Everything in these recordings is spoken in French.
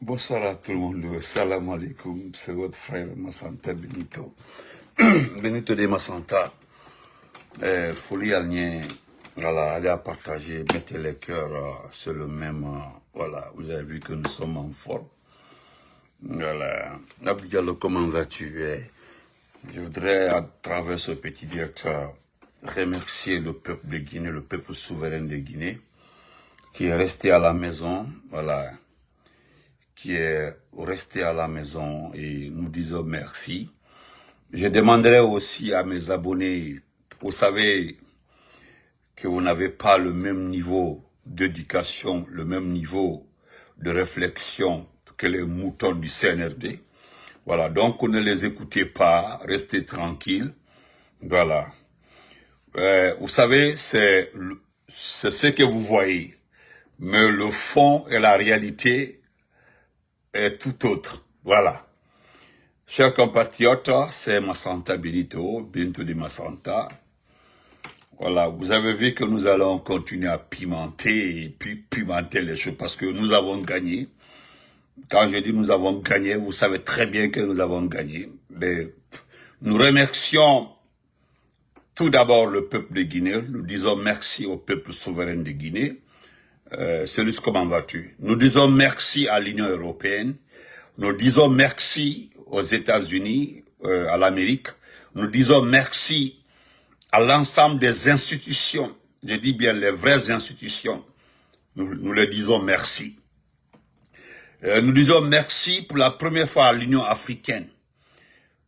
Bonsoir à tout le monde, salam alaikum, c'est votre frère Massanta Benito. Benito de Massanta, folie à lien, voilà, allez à partager, mettez les cœurs sur le même, voilà, vous avez vu que nous sommes en forme. Voilà, Abdiallo, comment vas-tu? Je voudrais, à travers ce petit direct, remercier le peuple de Guinée, le peuple souverain de Guinée, qui est resté à la maison, voilà, qui est resté à la maison et nous disons merci. Je demanderai aussi à mes abonnés, vous savez que vous n'avez pas le même niveau d'éducation, le même niveau de réflexion que les moutons du CNRD. Voilà, donc ne les écoutez pas, restez tranquilles. Voilà. Vous savez, c'est ce que vous voyez, mais le fond et la réalité est tout autre. Voilà. Chers compatriotes, c'est Massanta Benito de Massanta. Voilà, vous avez vu que nous allons continuer à pimenter et puis pimenter les choses parce que nous avons gagné. Quand je dis nous avons gagné, vous savez très bien que nous avons gagné. Mais nous remercions tout d'abord le peuple de Guinée. Nous disons merci au peuple souverain de Guinée. Célus, comment vas-tu? Nous disons merci à l'Union européenne. Nous disons merci aux États-Unis, à l'Amérique. Nous disons merci à l'ensemble des institutions. Je dis bien les vraies institutions. Nous les disons merci. Nous disons merci pour la première fois à l'Union africaine.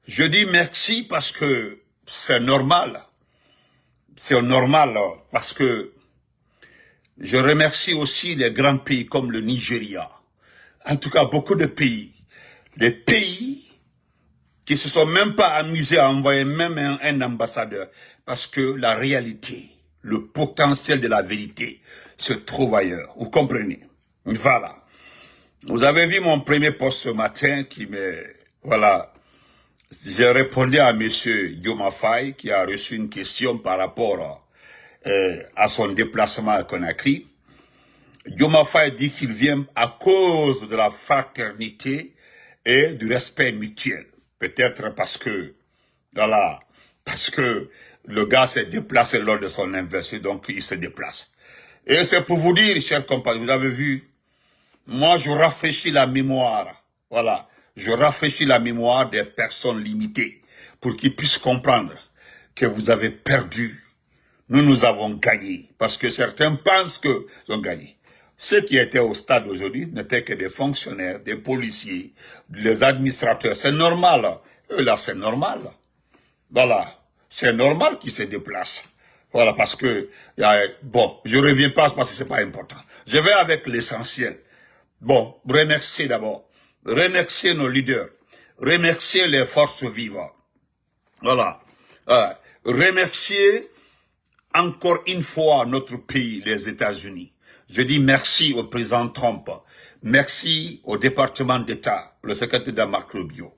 Je dis merci parce que c'est normal. C'est normal parce que je remercie aussi les grands pays comme le Nigeria. En tout cas, beaucoup de pays. Des pays qui se sont même pas amusés à envoyer même un ambassadeur. Parce que la réalité, le potentiel de la vérité se trouve ailleurs. Vous comprenez? Voilà. Vous avez vu mon premier post ce matin qui me... Voilà. J'ai répondu à monsieur Yoma Faye qui a reçu une question par rapport à son déplacement à Conakry. Yoma Faye dit qu'il vient à cause de la fraternité et du respect mutuel. Peut-être parce que, voilà, parce que le gars s'est déplacé lors de son anniversaire, donc il se déplace. Et c'est pour vous dire, chers compagnons, vous avez vu, moi je rafraîchis la mémoire, voilà, je rafraîchis la mémoire des personnes limitées pour qu'ils puissent comprendre que vous avez perdu. Nous avons gagné, parce que certains pensent qu'ils ont gagné. Ceux qui étaient au stade aujourd'hui n'étaient que des fonctionnaires, des policiers, des administrateurs. C'est normal. Eux là, c'est normal. Voilà. C'est normal qu'ils se déplacent. Voilà, parce que, bon, je reviens pas parce que c'est pas important. Je vais avec l'essentiel. Bon, remercier d'abord. Remercier nos leaders. Remercier les forces vives. Voilà. Remercier encore une fois notre pays, les États-Unis. Je dis merci au président Trump, merci au département d'État, le secrétaire d'État Marc Rubio.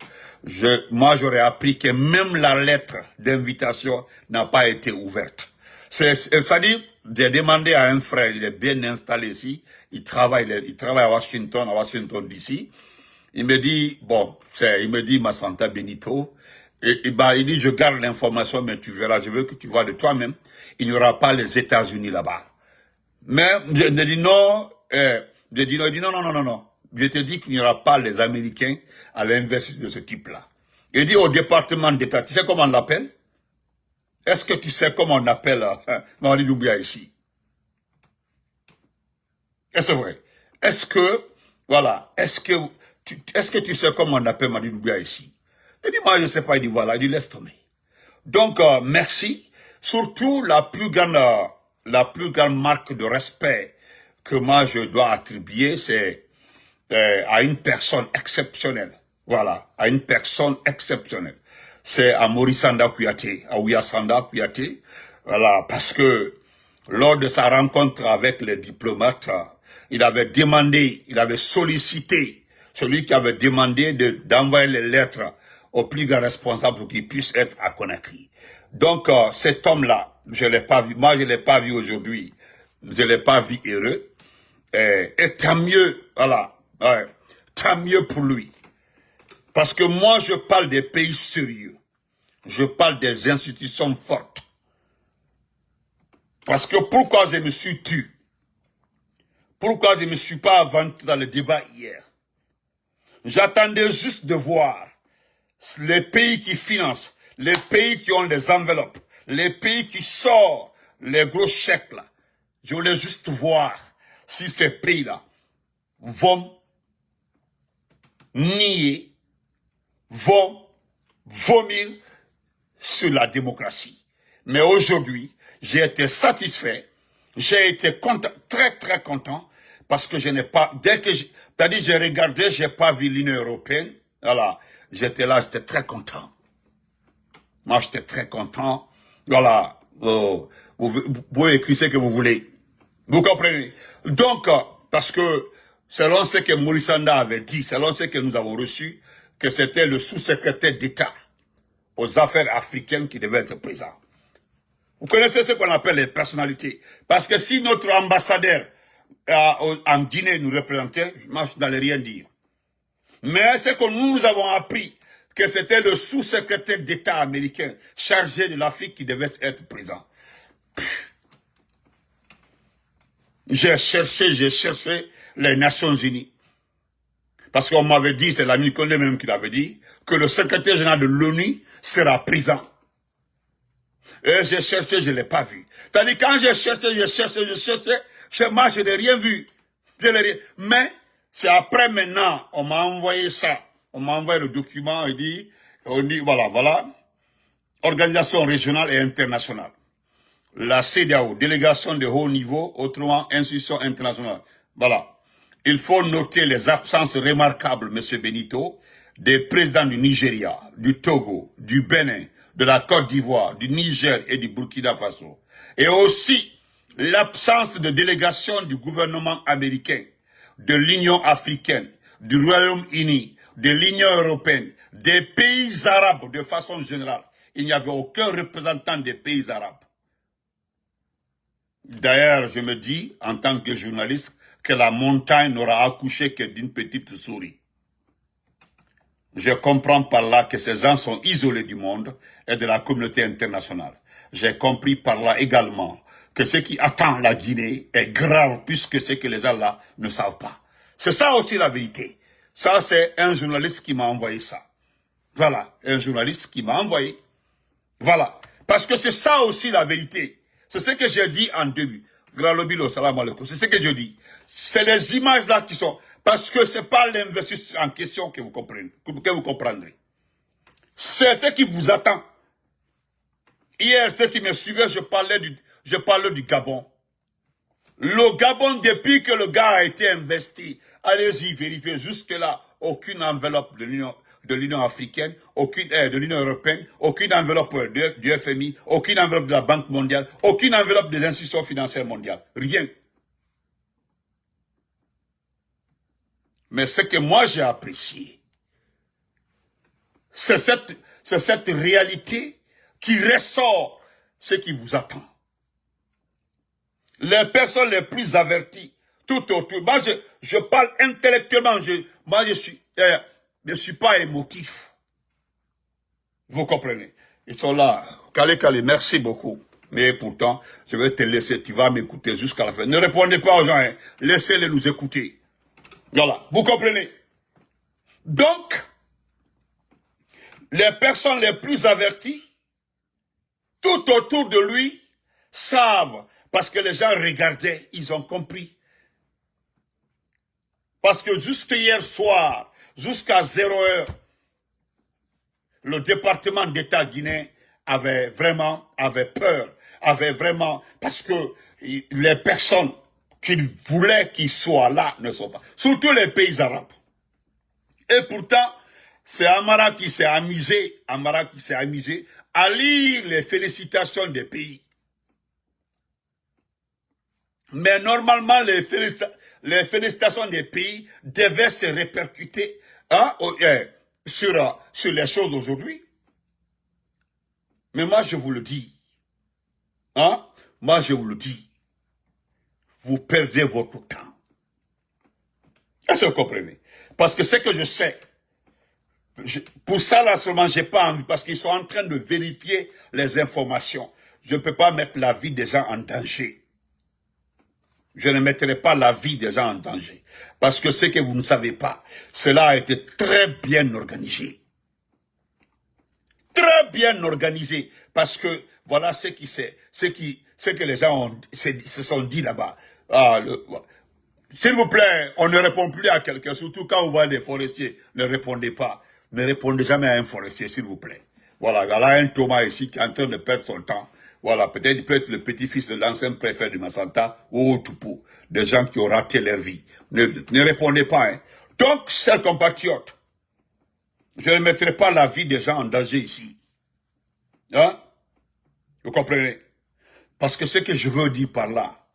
Moi, j'aurais appris que même la lettre d'invitation n'a pas été ouverte. C'est-à-dire, j'ai demandé à un frère, il est bien installé ici, il travaille à Washington DC. Il me dit, bon, il me dit Massanta Benito, il dit, je garde l'information, mais tu verras, je veux que tu vois de toi-même, il n'y aura pas les États-Unis là-bas. Mais je dis non, il dit non. Je te dis qu'il n'y aura pas les Américains à l'investiture de ce type-là. Il dit au département d'État, tu sais comment on l'appelle? Est-ce que tu sais comment on appelle Mamadi Doumbouya ici? Est-ce vrai? Est-ce que, voilà, est-ce que tu sais comment on appelle Mamadi Doumbouya ici? Il dit, moi je ne sais pas, il dit voilà, il dit laisse tomber. Donc, merci. Surtout la plus grande marque de respect que moi je dois attribuer, c'est à une personne exceptionnelle. Voilà, à une personne exceptionnelle. C'est à Maurice Sanda Kouyaté, à Ouya Sanda Kouyaté. Voilà, parce que lors de sa rencontre avec les diplomates, il avait sollicité celui qui avait demandé d'envoyer les lettres au plus grand responsable pour qu'il puisse être à Conakry. Donc, cet homme-là, je l'ai pas vu, moi je l'ai pas vu aujourd'hui, je l'ai pas vu heureux, et tant mieux, voilà, tant mieux pour lui. Parce que moi, je parle des pays sérieux. Je parle des institutions fortes. Parce que pourquoi je me suis tué? Pourquoi je ne me suis pas aventuré dans le débat hier? J'attendais juste de voir les pays qui financent, les pays qui ont des enveloppes, les pays qui sortent les gros chèques là. Je voulais juste voir si ces pays-là vont nier, vont vomir sur la démocratie. Mais aujourd'hui, j'ai été satisfait, j'ai été content, très très content, parce que je n'ai pas, dès que j'ai regardé, j'ai pas vu l'Union européenne, voilà, j'étais là, j'étais très content. Moi, j'étais très content, voilà, vous pouvez écrire ce que vous voulez, vous comprenez? Donc, parce que, selon ce que Maurice Sanda avait dit, selon ce que nous avons reçu, que c'était le sous-secrétaire d'État aux affaires africaines qui devait être présent. Vous connaissez ce qu'on appelle les personnalités. Parce que si notre ambassadeur en Guinée nous représentait, moi je n'allais rien dire. Mais ce que nous avons appris, que c'était le sous-secrétaire d'État américain chargé de l'Afrique qui devait être présent. J'ai cherché les Nations Unies. Parce qu'on m'avait dit, c'est l'ami Condé même qui l'avait dit, que le secrétaire général de l'ONU sera présent. Et j'ai cherché, je ne l'ai pas vu. C'est-à-dire, quand j'ai cherché, moi, je n'ai rien vu. Mais, c'est après maintenant, on m'a envoyé ça. On m'a envoyé le document, on dit, voilà, organisation régionale et internationale. La CEDEAO, délégation de haut niveau, autrement, institution internationale. Voilà. Il faut noter les absences remarquables, M. Benito, des présidents du Nigeria, du Togo, du Bénin, de la Côte d'Ivoire, du Niger et du Burkina Faso. Et aussi l'absence de délégation du gouvernement américain, de l'Union africaine, du Royaume-Uni, de l'Union européenne, des pays arabes de façon générale. Il n'y avait aucun représentant des pays arabes. D'ailleurs, je me dis, en tant que journaliste, que la montagne n'aura accouché que d'une petite souris. Je comprends par là que ces gens sont isolés du monde et de la communauté internationale. J'ai compris par là également que ce qui attend la Guinée est grave puisque ce que les gens là ne savent pas. C'est ça aussi la vérité. Ça, c'est un journaliste qui m'a envoyé ça. Voilà, un journaliste qui m'a envoyé. Voilà, parce que c'est ça aussi la vérité. C'est ce que j'ai dit en début. Grand Lobilo, salam alaikum. C'est ce que je dis. C'est les images là qui sont... Parce que ce n'est pas l'investissement en question que vous comprenez, que vous comprendrez. C'est ce qui vous attend. Hier, ceux qui me suivaient, je parlais du Gabon. Le Gabon, depuis que le gars a été investi, allez-y, vérifiez jusque-là, aucune enveloppe de l'Union africaine, aucune de l'Union européenne, aucune enveloppe du FMI, aucune enveloppe de la Banque mondiale, aucune enveloppe des institutions financières mondiales. Rien. Mais ce que moi j'ai apprécié, c'est cette réalité qui ressort ce qui vous attend. Les personnes les plus averties, tout autour. Moi, je parle intellectuellement. Moi, je suis pas émotif. Vous comprenez? Ils sont là. Calé, merci beaucoup. Mais pourtant, je vais te laisser. Tu vas m'écouter jusqu'à la fin. Ne répondez pas aux gens. Hein. Laissez-les nous écouter. Voilà. Vous comprenez? Donc, les personnes les plus averties, tout autour de lui, savent. Parce que les gens regardaient, ils ont compris. Parce que jusqu'à hier soir, jusqu'à 0h, le département d'État guinéen avait peur, parce que les personnes qu'il voulait qu'ils soient là ne sont pas. Surtout les pays arabes. Et pourtant, c'est Amara qui s'est amusé à lire les félicitations des pays. Mais normalement, les félicitations des pays devaient se répercuter sur les choses d'aujourd'hui. Mais moi, je vous le dis. Moi, je vous le dis. Vous perdez votre temps. Est-ce que vous comprenez? Parce que c'est que je sais. Pour ça, là seulement, j'ai pas envie, parce qu'ils sont en train de vérifier les informations. Je ne peux pas mettre la vie des gens en danger. Je ne mettrai pas la vie des gens en danger. Parce que ce que vous ne savez pas, cela a été très bien organisé. Très bien organisé. Parce que, voilà ce que les gens se sont dit là-bas. S'il vous plaît, on ne répond plus à quelqu'un, surtout quand on voit des forestiers. Ne répondez pas. Ne répondez jamais à un forestier, s'il vous plaît. Voilà, il y a un Thomas ici qui est en train de perdre son temps. Voilà, peut-être il peut être le petit-fils de l'ancien préfet du Massanta ou au Toupou. Des gens qui ont raté leur vie. Ne répondez pas. Hein. Donc, chers compatriotes, je ne mettrai pas la vie des gens en danger ici. Hein? Vous comprenez? Parce que ce que je veux dire par là,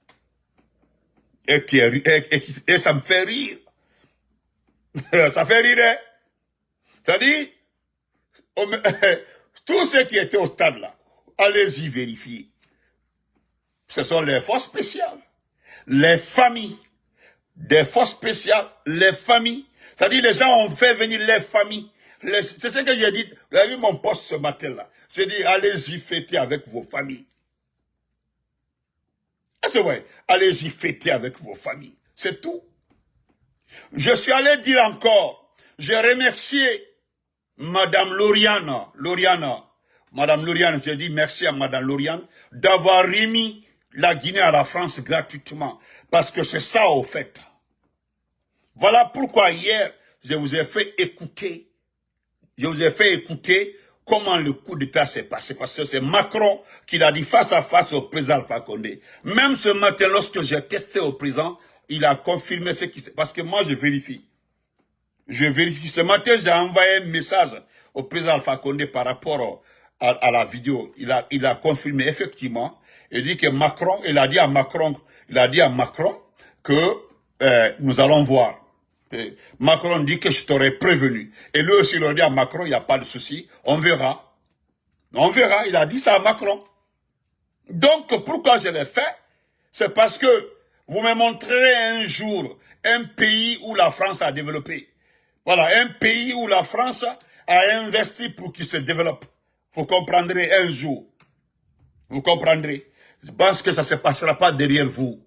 et ça me fait rire. Ça fait rire, hein? C'est-à-dire, tous ceux qui étaient au stade là, allez-y vérifier. Ce sont les forces spéciales, les familles, des forces spéciales, les familles. C'est-à-dire, les gens ont fait venir les familles. C'est ce que j'ai dit. Vous avez vu mon poste ce matin-là. J'ai dit, allez-y fêter avec vos familles. C'est vrai. Allez-y fêter avec vos familles. C'est tout. Je suis allé dire encore, j'ai remercié Madame Lauriane, Madame Lauriane, j'ai dit merci à Madame Lauriane d'avoir remis la Guinée à la France gratuitement. Parce que c'est ça au fait. Voilà pourquoi hier, je vous ai fait écouter comment le coup d'État s'est passé. Parce que c'est Macron qui l'a dit face à face au président Alpha Condé. Même ce matin, lorsque j'ai testé au président, il a confirmé ce qui s'est passé. Parce que moi, je vérifie. Ce matin, j'ai envoyé un message au président Alpha Condé par rapport à la vidéo. Il a confirmé effectivement. Il dit que Macron, il a dit à Macron que nous allons voir. Macron dit que je t'aurais prévenu. Et lui aussi, il a dit à Macron, il n'y a pas de souci. On verra. On verra. Il a dit ça à Macron. Donc, pourquoi je l'ai fait? C'est parce que vous me montrerez un jour un pays où la France a développé. Voilà, un pays où la France a investi pour qu'il se développe. Vous comprendrez un jour. Vous comprendrez. Je pense que ça ne se passera pas derrière vous.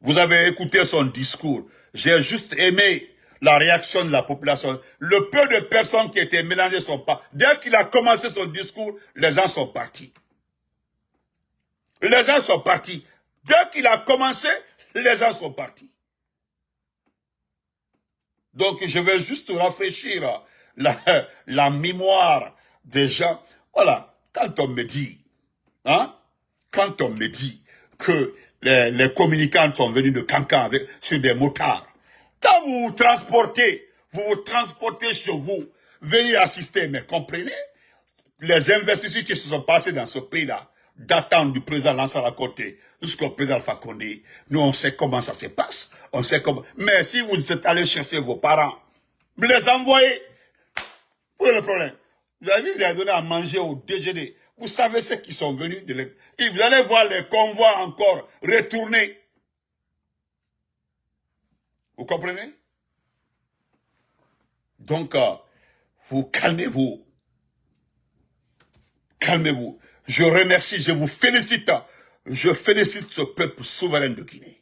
Vous avez écouté son discours. J'ai juste aimé la réaction de la population. Le peu de personnes qui étaient mélangées sont pas. Dès qu'il a commencé son discours, les gens sont partis. Les gens sont partis. Dès qu'il a commencé, les gens sont partis. Donc, je vais juste rafraîchir la mémoire des gens. Voilà, quand on me dit que les communicants sont venus de Cancan sur des motards, quand vous vous transportez chez vous, venez assister, mais comprenez, les investisseurs qui se sont passés dans ce pays-là, datant du président Lansana Conté jusqu'au président Alpha Condé, nous on sait comment ça se passe, on sait comment. Mais si vous êtes allé chercher vos parents, vous les envoyez, où est le problème? Vous avez donné à manger au déjeuner. Vous savez ceux qui sont venus et vous allez voir les convois encore retourner. Vous comprenez? Donc, vous calmez-vous. Calmez-vous. Je remercie, je vous félicite. Je félicite ce peuple souverain de Guinée.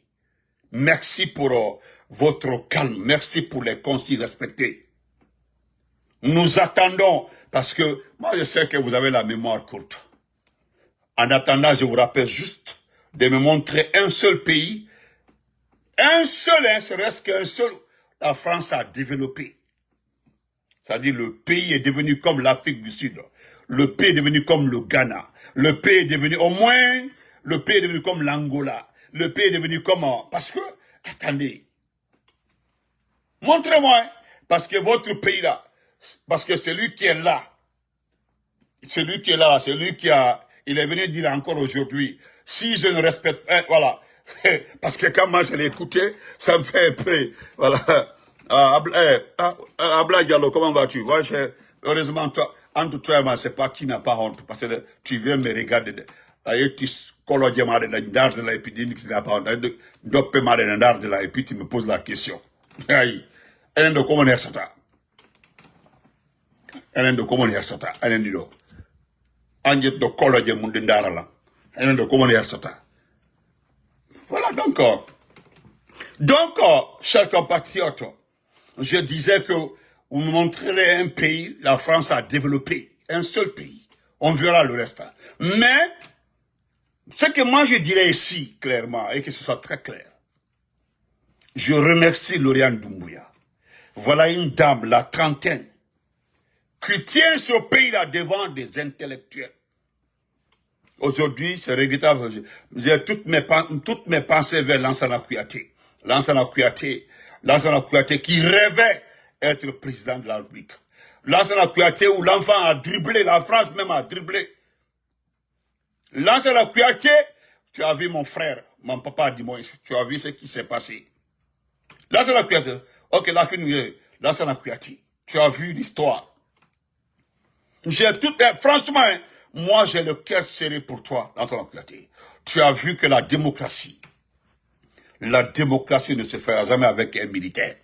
Merci pour votre calme. Merci pour les consignes respectées. Nous attendons, parce que moi je sais que vous avez la mémoire courte. En attendant, je vous rappelle juste de me montrer un seul pays, un seul, serait-ce qu'un seul, la France a développé. C'est-à-dire le pays est devenu comme l'Afrique du Sud. Le pays est devenu comme le Ghana. Le pays est devenu, au moins, le pays est devenu comme l'Angola. Le pays est devenu comme, parce que, attendez, montrez-moi, parce que votre pays là, parce que celui qui est là, celui qui il est venu dire encore aujourd'hui, si je ne respecte, voilà, parce que quand moi je l'ai écouté, ça me fait près, voilà, Abla Diallo, comment vas-tu? Heureusement, entre toi et moi, c'est pas qui n'a pas honte, parce que tu viens me regarder. Aïetis, colodiamare d'art de la épidémie qui n'a pas d'opémare d'art de la épidémie, tu me poses la question. Aïe. Elle est de comment est ça? Elle est de comment est ça? Elle est de Anget de colodiamare d'art là. Elle est de comment est ça? Voilà, donc, chers compatriotes, je disais que vous me montrerez un pays, la France a développé, un seul pays. On verra le reste. Mais, ce que moi je dirais ici, clairement, et que ce soit très clair, je remercie Lauriane Doumbouya. Voilà une dame, la trentaine, qui tient ce pays-là devant des intellectuels. Aujourd'hui, c'est regrettable. J'ai toutes mes pensées vers Lansana Kouyaté. Lansana Kouyaté qui rêvait être président de la République. Lansana Kouyaté où l'enfant a dribblé, la France même a dribblé. Lansana Kouyaté, tu as vu mon frère, mon papa dit moi, tu as vu ce qui s'est passé. Lansana Kouyaté, ok, la fin, Lansana Kouyaté, tu as vu l'histoire. J'ai tout, franchement, moi j'ai le cœur serré pour toi, Lansana Kouyaté. Tu as vu que la démocratie ne se fera jamais avec un militaire.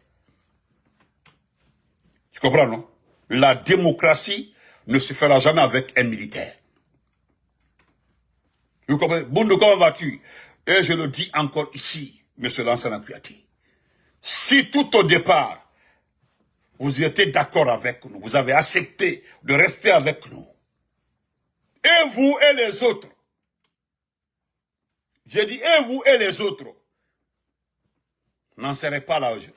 Tu comprends, non? La démocratie ne se fera jamais avec un militaire. Vous comprenez? Boundou, comment vas-tu? Et je le dis encore ici, M. Lansana Kouyaté. Si tout au départ, vous étiez d'accord avec nous, vous avez accepté de rester avec nous, et vous et les autres, j'ai dit et vous et les autres, n'en serez pas là aujourd'hui.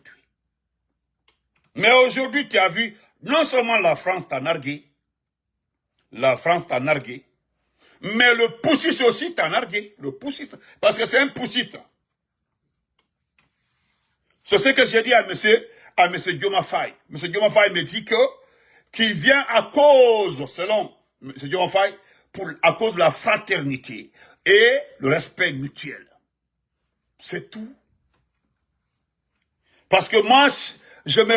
Mais aujourd'hui, tu as vu, non seulement la France t'a nargué, mais le poussiste aussi t'a nargué, le poussiste, parce que c'est un poussiste. C'est ce que j'ai dit à M. Diomaye. M. Diomaye me dit qu'il vient à cause, selon M. Diomaye, à cause de la fraternité et le respect mutuel. C'est tout. Parce que moi, je me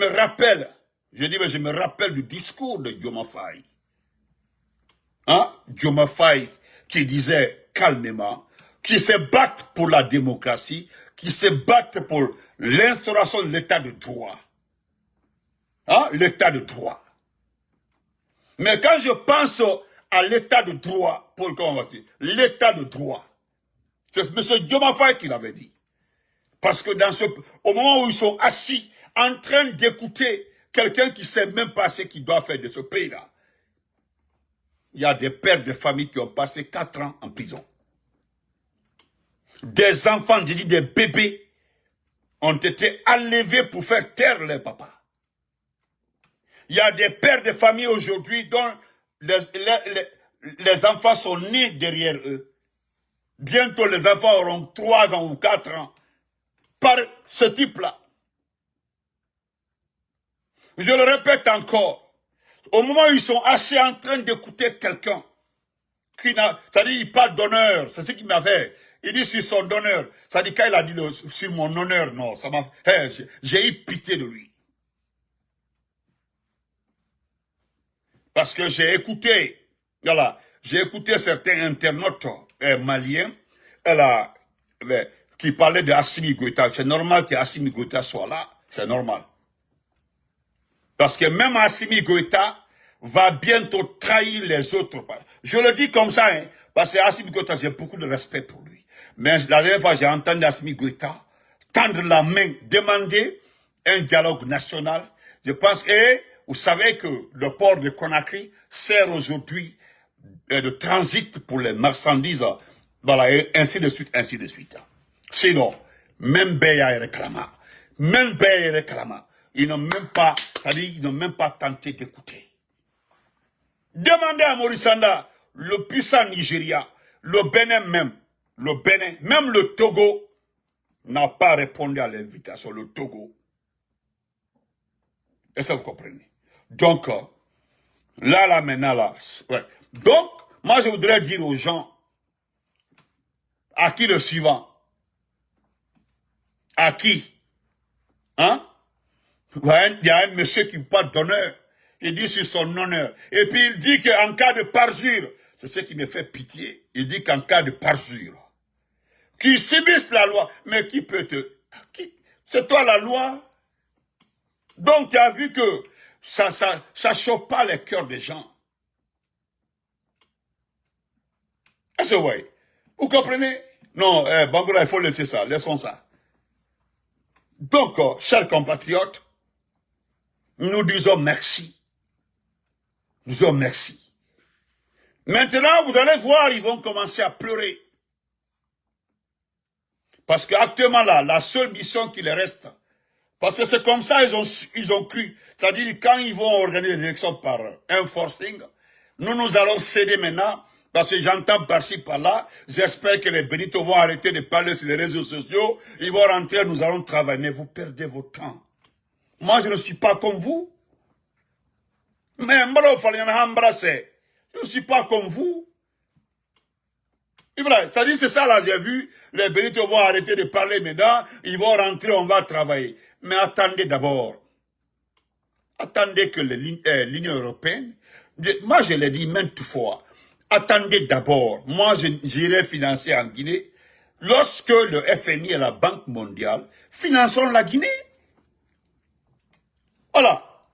rappelle du discours de Diomaye. Hein? Diomaye qui disait calmement, qui se battent pour la démocratie, qui se battent pour l'instauration de l'état de droit. Hein? L'état de droit. Mais quand je pense à l'état de droit, l'état de droit, c'est M. Diomaye qui l'avait dit. Parce que au moment où ils sont assis, en train d'écouter quelqu'un qui ne sait même pas ce qu'il doit faire de ce pays-là, il y a des pères de famille qui ont passé 4 ans en prison. Des enfants, je dis des bébés, ont été enlevés pour faire taire les papas. Il y a des pères de famille aujourd'hui dont les enfants sont nés derrière eux. Bientôt, les enfants auront 3 ans ou 4 ans par ce type-là. Je le répète encore. Au moment où ils sont assis en train d'écouter quelqu'un qui n'a, c'est-à-dire il parle d'honneur, c'est ce qu'il m'avait. Il dit sur son honneur. C'est-à-dire quand il a dit sur mon honneur, non, ça m'a, j'ai eu pitié de lui. Parce que j'ai écouté, voilà, j'ai écouté certains internautes maliens, qui parlaient de Assimi Goïta. C'est normal que Assimi Goïta soit là, c'est normal. Parce que même Assimi Goïta va bientôt trahir les autres. Je le dis comme ça, hein, parce que Assimi Goïta, j'ai beaucoup de respect pour lui. Mais la dernière fois, j'ai entendu Assimi Goïta tendre la main, demander un dialogue national. Je pense que, vous savez que le port de Conakry sert aujourd'hui de transit pour les marchandises, voilà, et ainsi de suite, ainsi de suite. Sinon, même Béya est réclamant. Même Béya est réclamant. Ils n'ont même pas, c'est-à-dire, ils n'ont même pas tenté d'écouter. Demandez à Maurice Sanda, le puissant Nigeria, le Bénin même le Togo n'a pas répondu à l'invitation, le Togo. Est-ce que vous comprenez? Donc, là, maintenant, là, ouais. Donc, moi, je voudrais dire aux gens, à qui le suivant? À qui? Hein? Il y a un monsieur qui parle d'honneur. Il dit sur son honneur. Et puis il dit qu'en cas de parjure, c'est ce qui me fait pitié. Il dit qu'en cas de parjure, qui subissent la loi, mais qui peut te... C'est toi la loi. Donc tu as vu que ça choque pas les cœurs des gens. Est-ce que vous voyez? Vous comprenez? Non, Bangoura, il faut laisser ça, laissons ça. Donc, chers compatriotes, nous disons merci. Nous disons merci. Maintenant, vous allez voir, ils vont commencer à pleurer. Parce qu'actuellement, là, la seule mission qui les reste, parce que c'est comme ça ils ont cru. C'est-à-dire, quand ils vont organiser les élections par un forcing, nous allons céder maintenant, parce que j'entends par-ci, par-là, j'espère que les Benito vont arrêter de parler sur les réseaux sociaux, ils vont rentrer, nous allons travailler, mais vous perdez votre temps. Moi, je ne suis pas comme vous. Mais je ne suis pas comme vous. C'est-à-dire, c'est ça là, j'ai vu, les Benito vont arrêter de parler maintenant, ils vont rentrer, on va travailler. Mais attendez d'abord. Attendez que l'Union européenne, moi je l'ai dit maintes fois, attendez d'abord. Moi j'irai financer en Guinée. Lorsque le FMI et la Banque mondiale financeront la Guinée. Voilà.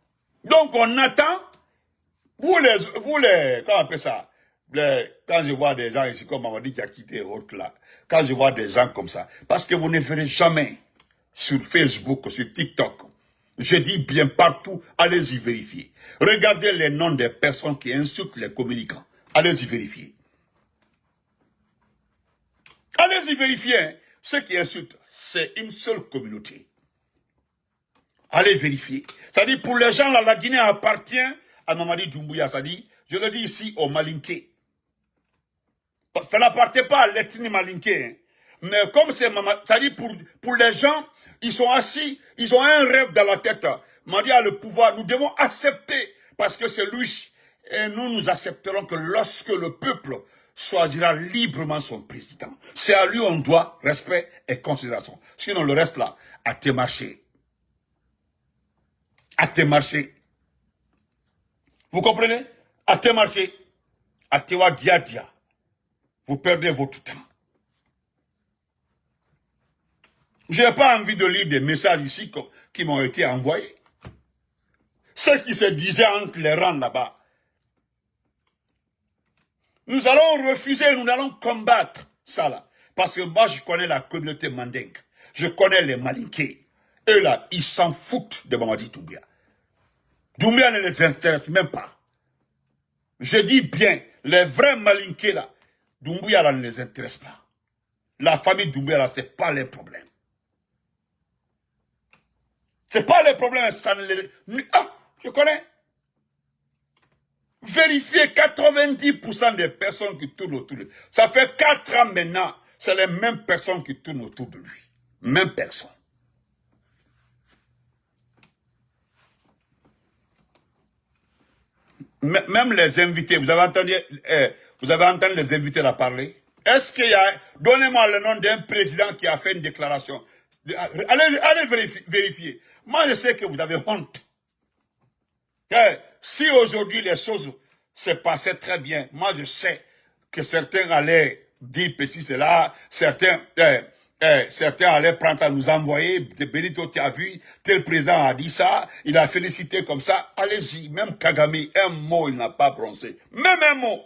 Donc on attend. Vous les, comment on appelle ça? Quand je vois des gens ici, comme on m'a dit qui a quitté autre là, quand je vois des gens comme ça, parce que vous ne verrez jamais sur Facebook, sur TikTok, je dis bien partout, allez-y vérifier. Regardez les noms des personnes qui insultent les communicants. Allez-y vérifier. Allez-y vérifier. Hein. Ceux qui insultent, c'est une seule communauté. Allez vérifier. C'est-à-dire, pour les gens là, la Guinée appartient à Mamadi Doumbouya. C'est-à-dire, je le dis ici aux Malinké. Ça n'appartient pas à l'ethnie Malinké. Hein. Mais comme c'est c'est-à-dire pour les gens, ils sont assis, ils ont un rêve dans la tête. Mamadi a le pouvoir, nous devons accepter, parce que c'est lui. Et nous accepterons que lorsque le peuple choisira librement son président, c'est à lui on doit respect et considération. Sinon le reste là, à tes marchés. À tes marchés. Vous comprenez? À tes marchés. À tewa dia dia. Vous perdez votre temps. Je n'ai pas envie de lire des messages ici qui m'ont été envoyés. Ceux qui se disaient entre les rangs là-bas. Nous allons refuser, nous allons combattre ça là. Parce que moi, je connais la communauté mandingue. Je connais les Malinké. Eux là, ils s'en foutent de Mamadi Doumbouya. Doumbouya ne les intéresse même pas. Je dis bien, les vrais Malinké là, Doumbouya là ne les intéresse pas. La famille Doumbouya là, c'est pas les problèmes. C'est pas les problèmes, ça ne les... Ah, je connais. Vérifiez 90% des personnes qui tournent autour de lui. Ça fait 4 ans maintenant, c'est les mêmes personnes qui tournent autour de lui. Même personne. Même les invités, vous avez entendu les invités là parler? Est-ce qu'il y a... Donnez-moi le nom d'un président qui a fait une déclaration. Allez vérifier. Moi, je sais que vous avez honte. Si aujourd'hui les choses se passaient très bien, moi je sais que certains allaient dire ceci, cela, certains allaient prendre à nous envoyer, Benito, tu as vu, tel président a dit ça, il a félicité comme ça, allez-y, même Kagame, un mot il n'a pas prononcé, même un mot.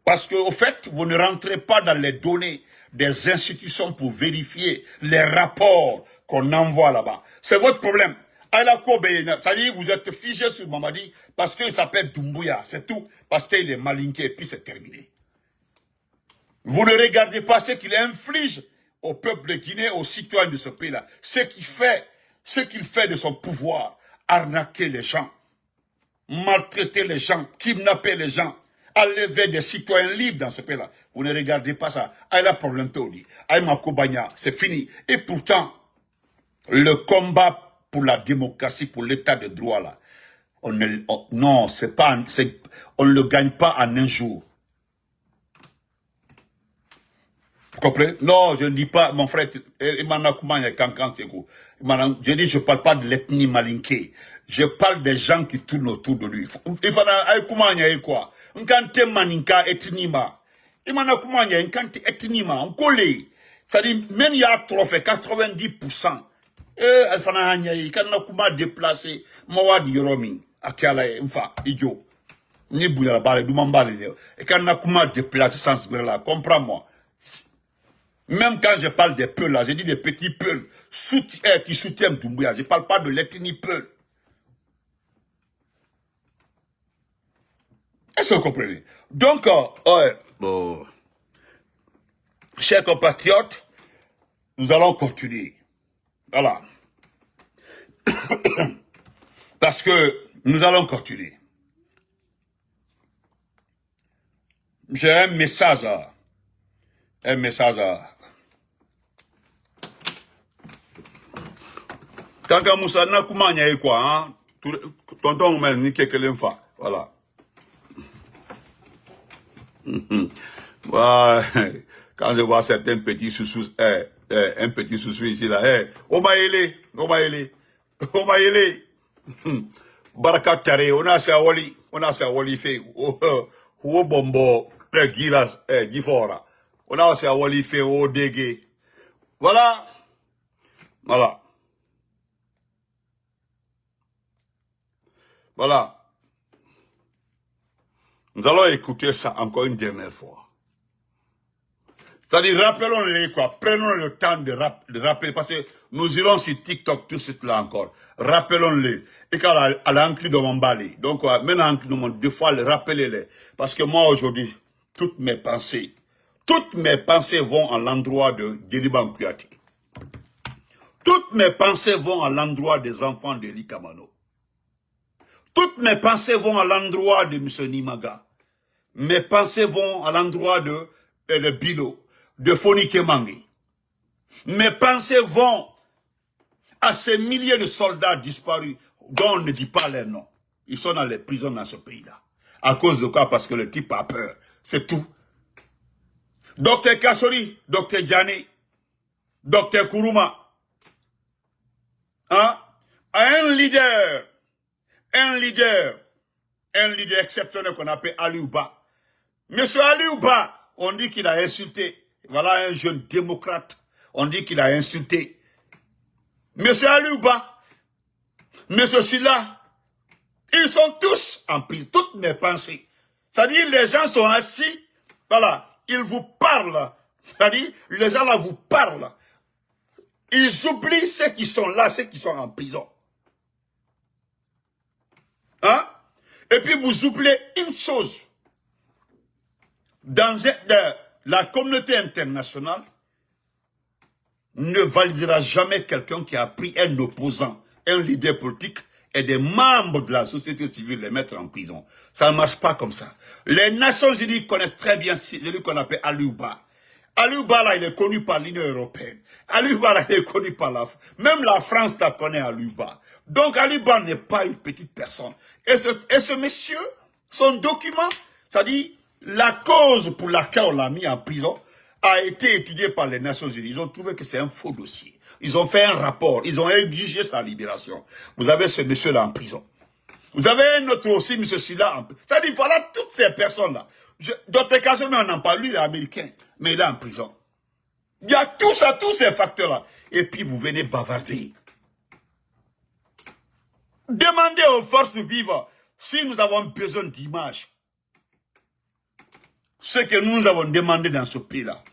Parce qu'au fait, vous ne rentrez pas dans les données des institutions pour vérifier les rapports qu'on envoie là-bas. C'est votre problème. C'est-à-dire vous êtes figé sur Mamadi parce qu'il s'appelle Doumbouya, c'est tout. Parce qu'il est malinqué et puis c'est terminé. Vous ne regardez pas ce qu'il inflige au peuple de Guinée, aux citoyens de ce pays-là. Ce qu'il fait de son pouvoir, arnaquer les gens, maltraiter les gens, kidnapper les gens, enlever des citoyens libres dans ce pays-là. Vous ne regardez pas ça. Aïla problème todi. Aïma Kobanya, c'est fini. Et pourtant, le combat pour la démocratie, pour l'état de droit là, non, on ne le gagne pas en un jour. Vous comprenez? Non, je ne dis pas, mon frère, je dis, je ne parle pas de l'ethnie malinké. Je parle des gens qui tournent autour de lui. Il faut comment il y a quoi? On kante maninka etnima. Il m'a comment il y a un kante etnima. On colle. C'est-à-dire, même il y a trop fait 90%. Il faut qu'on déplacer. Mawad Yoromi. Akiala, enfin, idiot. Ni bouya balé, du m'emballer. Et quand on a comment déplacer sans ce là, comprends-moi. Même quand je parle des peuls là, je dis des petits peuls qui soutiennent Doumbouya. Je ne parle pas de l'ethnie peul. Est-ce que vous comprenez? Donc, bon, chers compatriotes, nous allons continuer. Voilà. Parce que nous allons continuer. J'ai un message à... Kaka Moussa n'a comment y a quoi, hein? Tonton m'a dit quelque chose. Voilà. Quand je vois certains petits sous-sous, un petit sous-sous ici là, Omaïle. Baraka Tare, on a sa wali fait, bombo, gira, gifora. On a sa wali fait, dégué. Voilà. Nous allons écouter ça encore une dernière fois. C'est-à-dire, rappelons-les quoi, prenons le temps de rappeler, parce que nous irons sur TikTok tout de suite là encore. Rappelons-les. Et quand elle a inclus dans mon balai. Donc, maintenant, deux fois, rappelez-les. Parce que moi, aujourd'hui, toutes mes pensées vont à l'endroit de Djeliban Kouyaté. Toutes mes pensées vont à l'endroit des enfants d'Eli Kamano. Toutes mes pensées vont à l'endroit de M. Nimaga. Mes pensées vont à l'endroit de Bilo, de Foni Kemangi. Mes pensées vont à ces milliers de soldats disparus dont on ne dit pas les noms. Ils sont dans les prisons dans ce pays-là. À cause de quoi? Parce que le type a peur. C'est tout. Docteur Kassori, Docteur Djani, Docteur Kourouma. Hein? Un leader exceptionnel qu'on appelle Aliouba. Monsieur Aliouba, on dit qu'il a insulté. Voilà un jeune démocrate. On dit qu'il a insulté. Monsieur Aliouba, Monsieur Silla, ils sont tous en prison. Toutes mes pensées. C'est-à-dire, les gens sont assis. Voilà. Ils vous parlent. C'est-à-dire, les gens là vous parlent. Ils oublient ceux qui sont là, ceux qui sont en prison. Hein? Et puis vous oubliez une chose. Dans la communauté internationale ne validera jamais quelqu'un qui a pris un opposant, un leader politique et des membres de la société civile les mettre en prison. Ça ne marche pas comme ça. Les Nations Unies connaissent très bien celui qu'on appelle Aliouba. Aliouba, là, il est connu par l'Union européenne. Aliouba, là, il est connu par même la France la connaît Aliouba. Donc, Aliouba n'est pas une petite personne. Et ce monsieur, son document, c'est-à-dire, la cause pour laquelle on l'a mis en prison, a été étudiée par les Nations Unies. Ils ont trouvé que c'est un faux dossier. Ils ont fait un rapport. Ils ont exigé sa libération. Vous avez ce monsieur-là en prison. Vous avez un autre aussi, M. Silla, en prison. C'est-à-dire, voilà toutes ces personnes-là. D'autres cas, on n'en parle, lui, il est américain, mais il est en prison. Il y a tout ça, tous ces facteurs-là. Et puis, vous venez bavarder. Demandez aux forces vives si nous avons besoin d'images. Ce que nous avons demandé dans ce pays-là,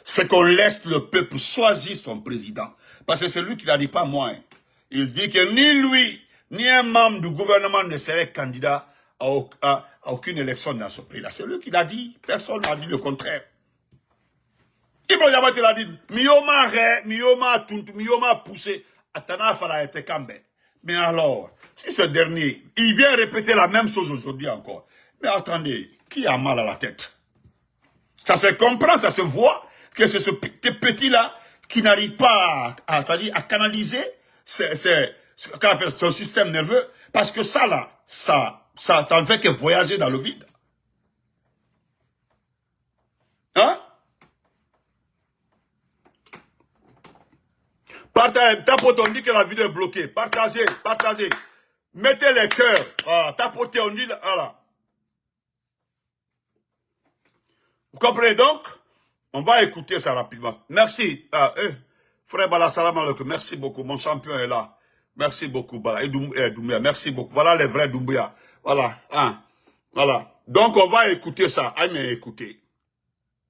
c'est qu'on laisse le peuple choisir son président. Parce que c'est lui qui l'a dit, pas moi. Hein. Il dit que ni lui, ni un membre du gouvernement ne serait candidat à aucune élection dans ce pays-là. C'est lui qui l'a dit. Personne n'a dit le contraire. Ibro Yabate l'a dit. Mioma re, mioma tuntu, mioma poussé. Atana fala ete kambe. Mais alors, si ce dernier, il vient répéter la même chose aujourd'hui encore. Mais attendez, qui a mal à la tête? Ça se comprend, ça se voit que c'est ce petit-là qui n'arrive pas à canaliser son système nerveux. Parce que ça là, ça ne fait que voyager dans le vide. Hein? Partagez, tapote, on dit que la vidéo est bloquée. Partagez. Mettez les cœurs. Voilà, tapotez, on dit, voilà. Vous comprenez donc? On va écouter ça rapidement. Merci. Frère Bala, salam alaikum. Merci beaucoup. Mon champion est là. Merci beaucoup, Bala. Et Doumbia, merci beaucoup. Voilà les vrais Doumbia. Voilà. Hein. Voilà. Donc, on va écouter ça. Ah, mais écoutez.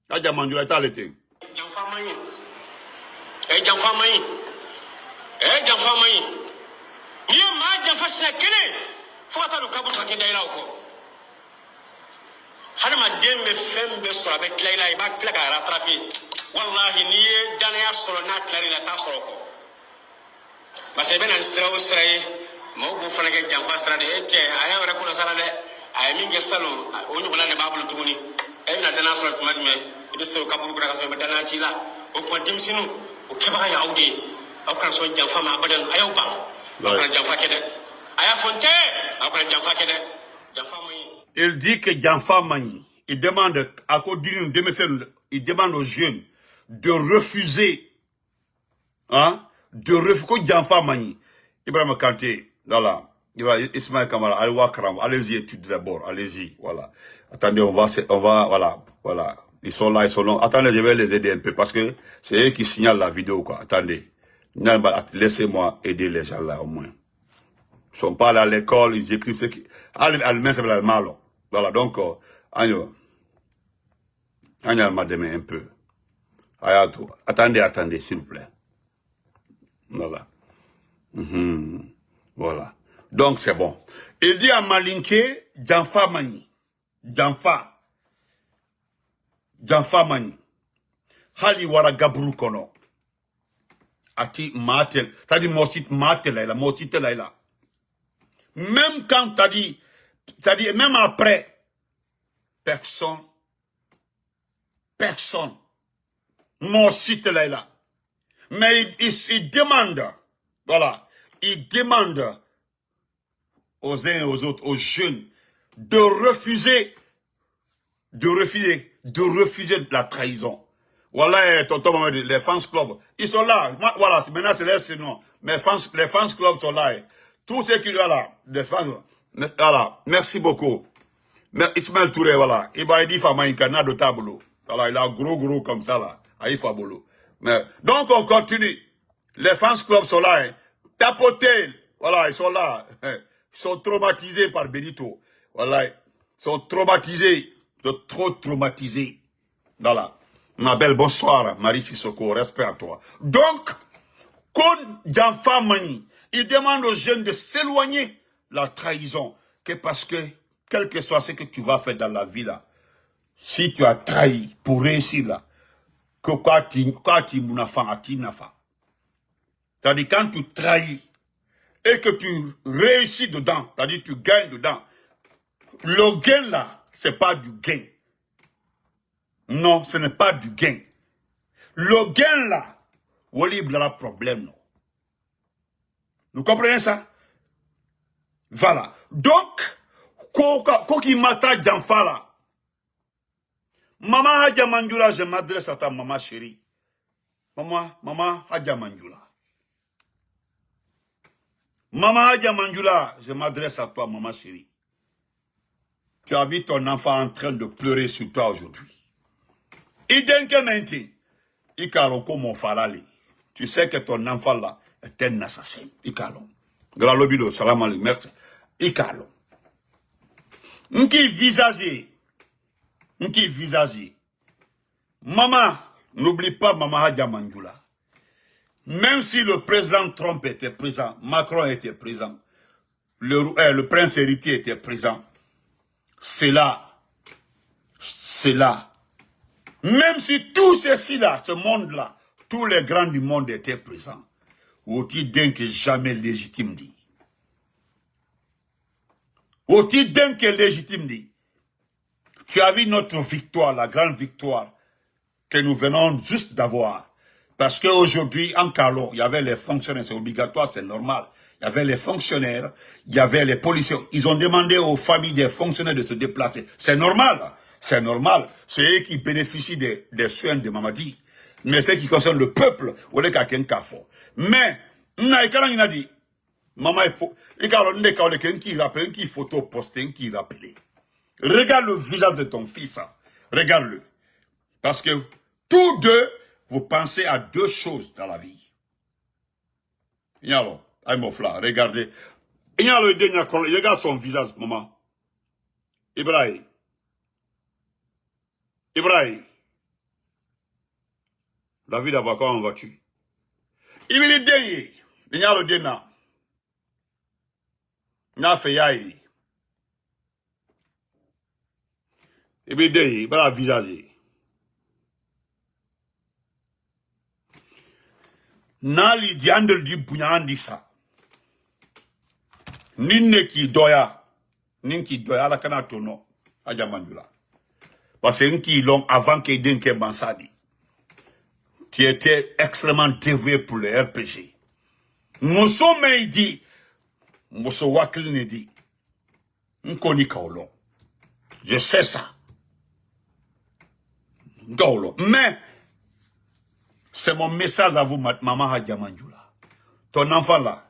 Adja Manjula est à l'été. hadamaden bɛ fɛn bɛɛ sɔrɔ a bɛ tila i la i b'a tila ka rattraper wallahi n'i ye danaya sɔrɔ n'a tilar'i la t'a sɔrɔ kɔ parce que i bɛ na ni sira o sira ye maaw b'o fana kɛ janfa sira de e cɛ a y'a wɛrɛ kunna sara dɛ a ye min kɛ salon o ɲɔgɔnna de b'a bolo tuguni e bɛna danaya sɔrɔ tuma jumɛn i bɛ se o kaburu kɔnɔ ka sɔrɔ i bɛ danaya t'i la o tuma denmisɛnninw o kɛbaga ye aw de ye aw kana sɔn janfa ma abadan a y'aw ban aw kana janfa kɛ dɛ a y'a fɔ n tɛ aw kana janfa kɛ dɛ janfa man ɲi. Il dit que Janfa Mani, il demande à il demande aux jeunes de refuser, hein, de refuser Janfa Mani. Ibrahim Kanté, voilà, Ismaël Kamara, allez-y étudier d'abord, allez-y, voilà. Attendez, on va, voilà. Ils sont là, ils sont là. Attendez, je vais les aider un peu parce que c'est eux qui signalent la vidéo, quoi. Attendez. Laissez-moi aider les gens là, au moins. Ils sont pas allés à l'école, ils écrivent ce qui, allemand, c'est le mal. Voilà, donc, Agno m'a demandé un peu. Attendez, s'il vous plaît. Voilà. Voilà. Donc, c'est bon. Il dit à Malinké, Janfa Mani. Janfa Mani. Hali wara gabru kono. Ati matel. T'as dit mosit matel là. Même quand t'as dit, même après, personne, mon site là. Mais il demande, voilà, il demande aux uns et aux autres, aux jeunes, de refuser la trahison. Voilà, tonton, les fans club, ils sont là. Voilà, maintenant c'est leur sinon. Mais les fans club sont là. Tous ceux qui sont là, les fans, voilà, merci beaucoup. Mais Ismaël Touré, voilà, il va dire Fama Inkana de tableau. Voilà, il a gros comme ça là, Aïe Fabolo. Mais donc on continue. Les fans club sont là, tapotés, voilà, ils sont là. Ils sont traumatisés par Benito. Voilà, ils sont traumatisés, trop traumatisés. Voilà. Ma belle, bonsoir, Marie Sissoko, respect à toi. Donc, quand Janfa Mani, il demande aux jeunes de s'éloigner la trahison, que parce que, quel que soit ce que tu vas faire dans la vie là, si tu as trahi pour réussir là, que quoi tu m'unafan à tinafa. C'est-à-dire quand tu trahis et que tu réussis dedans, c'est-à-dire tu gagnes dedans, le gain là, c'est pas du gain. Non, ce n'est pas du gain. Le gain là, il y a un problème. Non. Vous comprenez ça? Voilà. Donc, quoi qui m'attaque d'enfant là, Maman Hadja Manjula, je m'adresse à ta maman chérie. Maman Hadja Manjula. Maman Hadja Manjula, je m'adresse à toi, maman chérie. Tu as vu ton enfant en train de pleurer sur toi aujourd'hui. Tu sais que ton enfant là est un assassin. Gralobilo, salam alaikum, merci. Ikalo. Nki visage. Maman, n'oublie pas Maman Hadja Manjula. Même si le président Trump était présent, Macron était présent, le prince héritier était présent, c'est là. Même si tout ceci-là, ce monde-là, tous les grands du monde étaient présents, aussi d'un que jamais légitime dit. Aussi d'un que légitime dit. Tu as vu notre victoire, la grande victoire que nous venons juste d'avoir. Parce qu'aujourd'hui, en Calon, il y avait les fonctionnaires, c'est obligatoire, c'est normal. Il y avait les fonctionnaires, il y avait les policiers. Ils ont demandé aux familles des fonctionnaires de se déplacer. C'est normal. C'est normal. C'est eux qui bénéficient des soins de Mamadi. Mais ce qui concerne le peuple, on est quelqu'un qui a fort. Mais, il a dit, Maman, il faut. Regarde, qui rappelle, qui photo posté, qui rappelle. Regarde le visage de ton fils. Regarde-le. Parce que tous deux, vous pensez à deux choses dans la vie. Ignalo, Aimofla, regardez. Ignalo, regarde son visage, maman. Ibrahim. Ibrahim. La vie d'abord, comment vas-tu? Ibrahim, Ignalo Dena. Na fait yaï. Ibrahim, Ibrahim, visage. Nali diandel di bunyandi sa. Ninne ki doya. Ninki doya la kana tono. Aja mandula. Parce que qui long avant que Denke Bansadi. Qui était extrêmement dévoué pour le RPG. Mosso me dit. Mosso wakil ne dit. Nkoni kaolon. Je sais ça. Kaolon. Mais. C'est mon message à vous, maman Hadja Manjoula. Ton enfant là,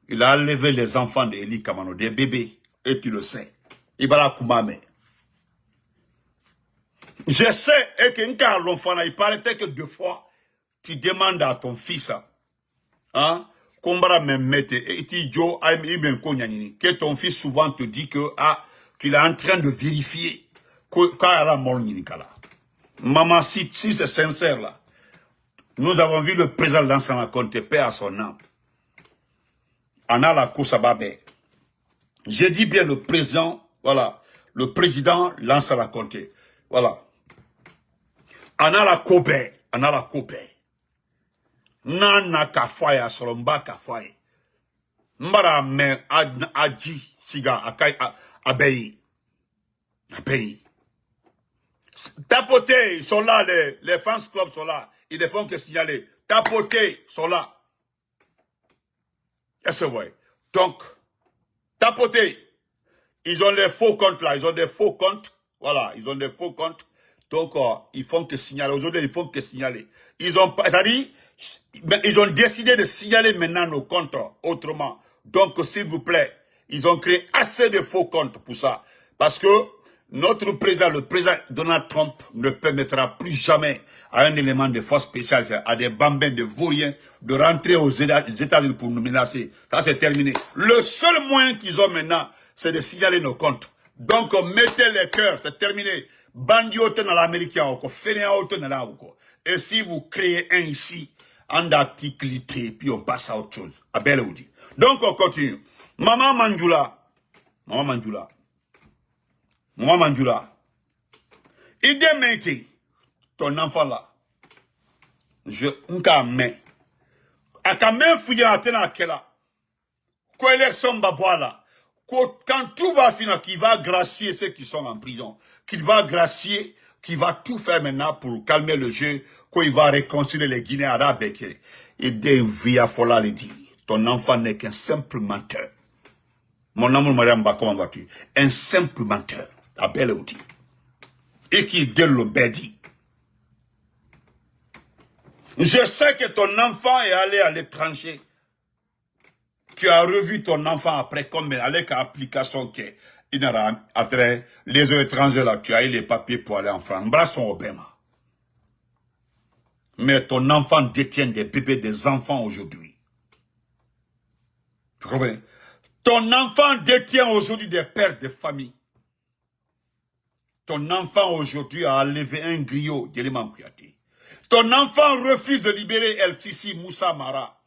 il a enlevé les enfants d'Eli Kamano, des bébés, et tu le sais. Ibala Koumame. Je sais, et que quand l'enfant, il paraît que 2 fois, tu demandes à ton fils, hein, que ton fils souvent te dit que, qu'il est en train de vérifier, quand il a mort Ninikala. Maman, si c'est sincère là, nous avons vu le président Lansana Conté, paix à son âme. Anna la Kousababé. J'ai dit bien le président, voilà, le président Lansana Conté. Voilà. Anna la Kobe, Anna la Kobe. Nana Kafoya, Solomba Kafoya. Mbara me Adji, Siga, Akai, Abeyi. Abeyi. Tapoter, ils sont là, les fans clubs sont là. Ils ne font que signaler. Tapoter, ils sont là. Est-ce que vous voyez? Donc, tapoter, ils ont les faux comptes là, ils ont des faux comptes. Voilà, ils ont des faux comptes. Donc, ils font que signaler. Aujourd'hui, ils font que signaler. Ils ont, c'est-à-dire, ils ont décidé de signaler maintenant nos comptes autrement. Donc, s'il vous plaît, ils ont créé assez de faux comptes pour ça. Parce que, notre président, le président Donald Trump, ne permettra plus jamais à un élément de force spéciale, à des bambins de vauriens, de rentrer aux États-Unis pour nous menacer. Ça, c'est terminé. Le seul moyen qu'ils ont maintenant, c'est de signaler nos comptes. Donc, mettez les cœurs, c'est terminé. Bandi autant dans l'Amérique, et si vous créez un ici, en articulité, puis on passe à autre chose. À belle Oudi. Donc, on continue. Maman Manjoula. Maman Manjoula. Moi, Manjoula, il dit, ton enfant là, je n'ai à quand même fouiller à tenir là, quoi élection là, quand tout va finir, qu'il va gracier ceux qui sont en prison, qu'il va gracier, qu'il va tout faire maintenant pour calmer le jeu, qu'il va réconcilier les Guinéens arabes et que, il dit, via Fola le dit, ton enfant n'est qu'un simple menteur. Mon amour, Mariam, comment vas-tu? Un simple menteur. À belle outil. Et qui donne le bédi. Je sais que ton enfant est allé à l'étranger. Tu as revu ton enfant après comme avec l'application qui il n'aura après les étrangers là, tu as eu les papiers pour aller en France. Brasson Obama. Mais ton enfant détient des bébés, des enfants aujourd'hui. Tu comprends? Ton enfant détient aujourd'hui des pères de famille. Ton enfant aujourd'hui a enlevé un griot de l'imam Kouyaté. Ton enfant refuse de libérer El Sisi Moussa Mara.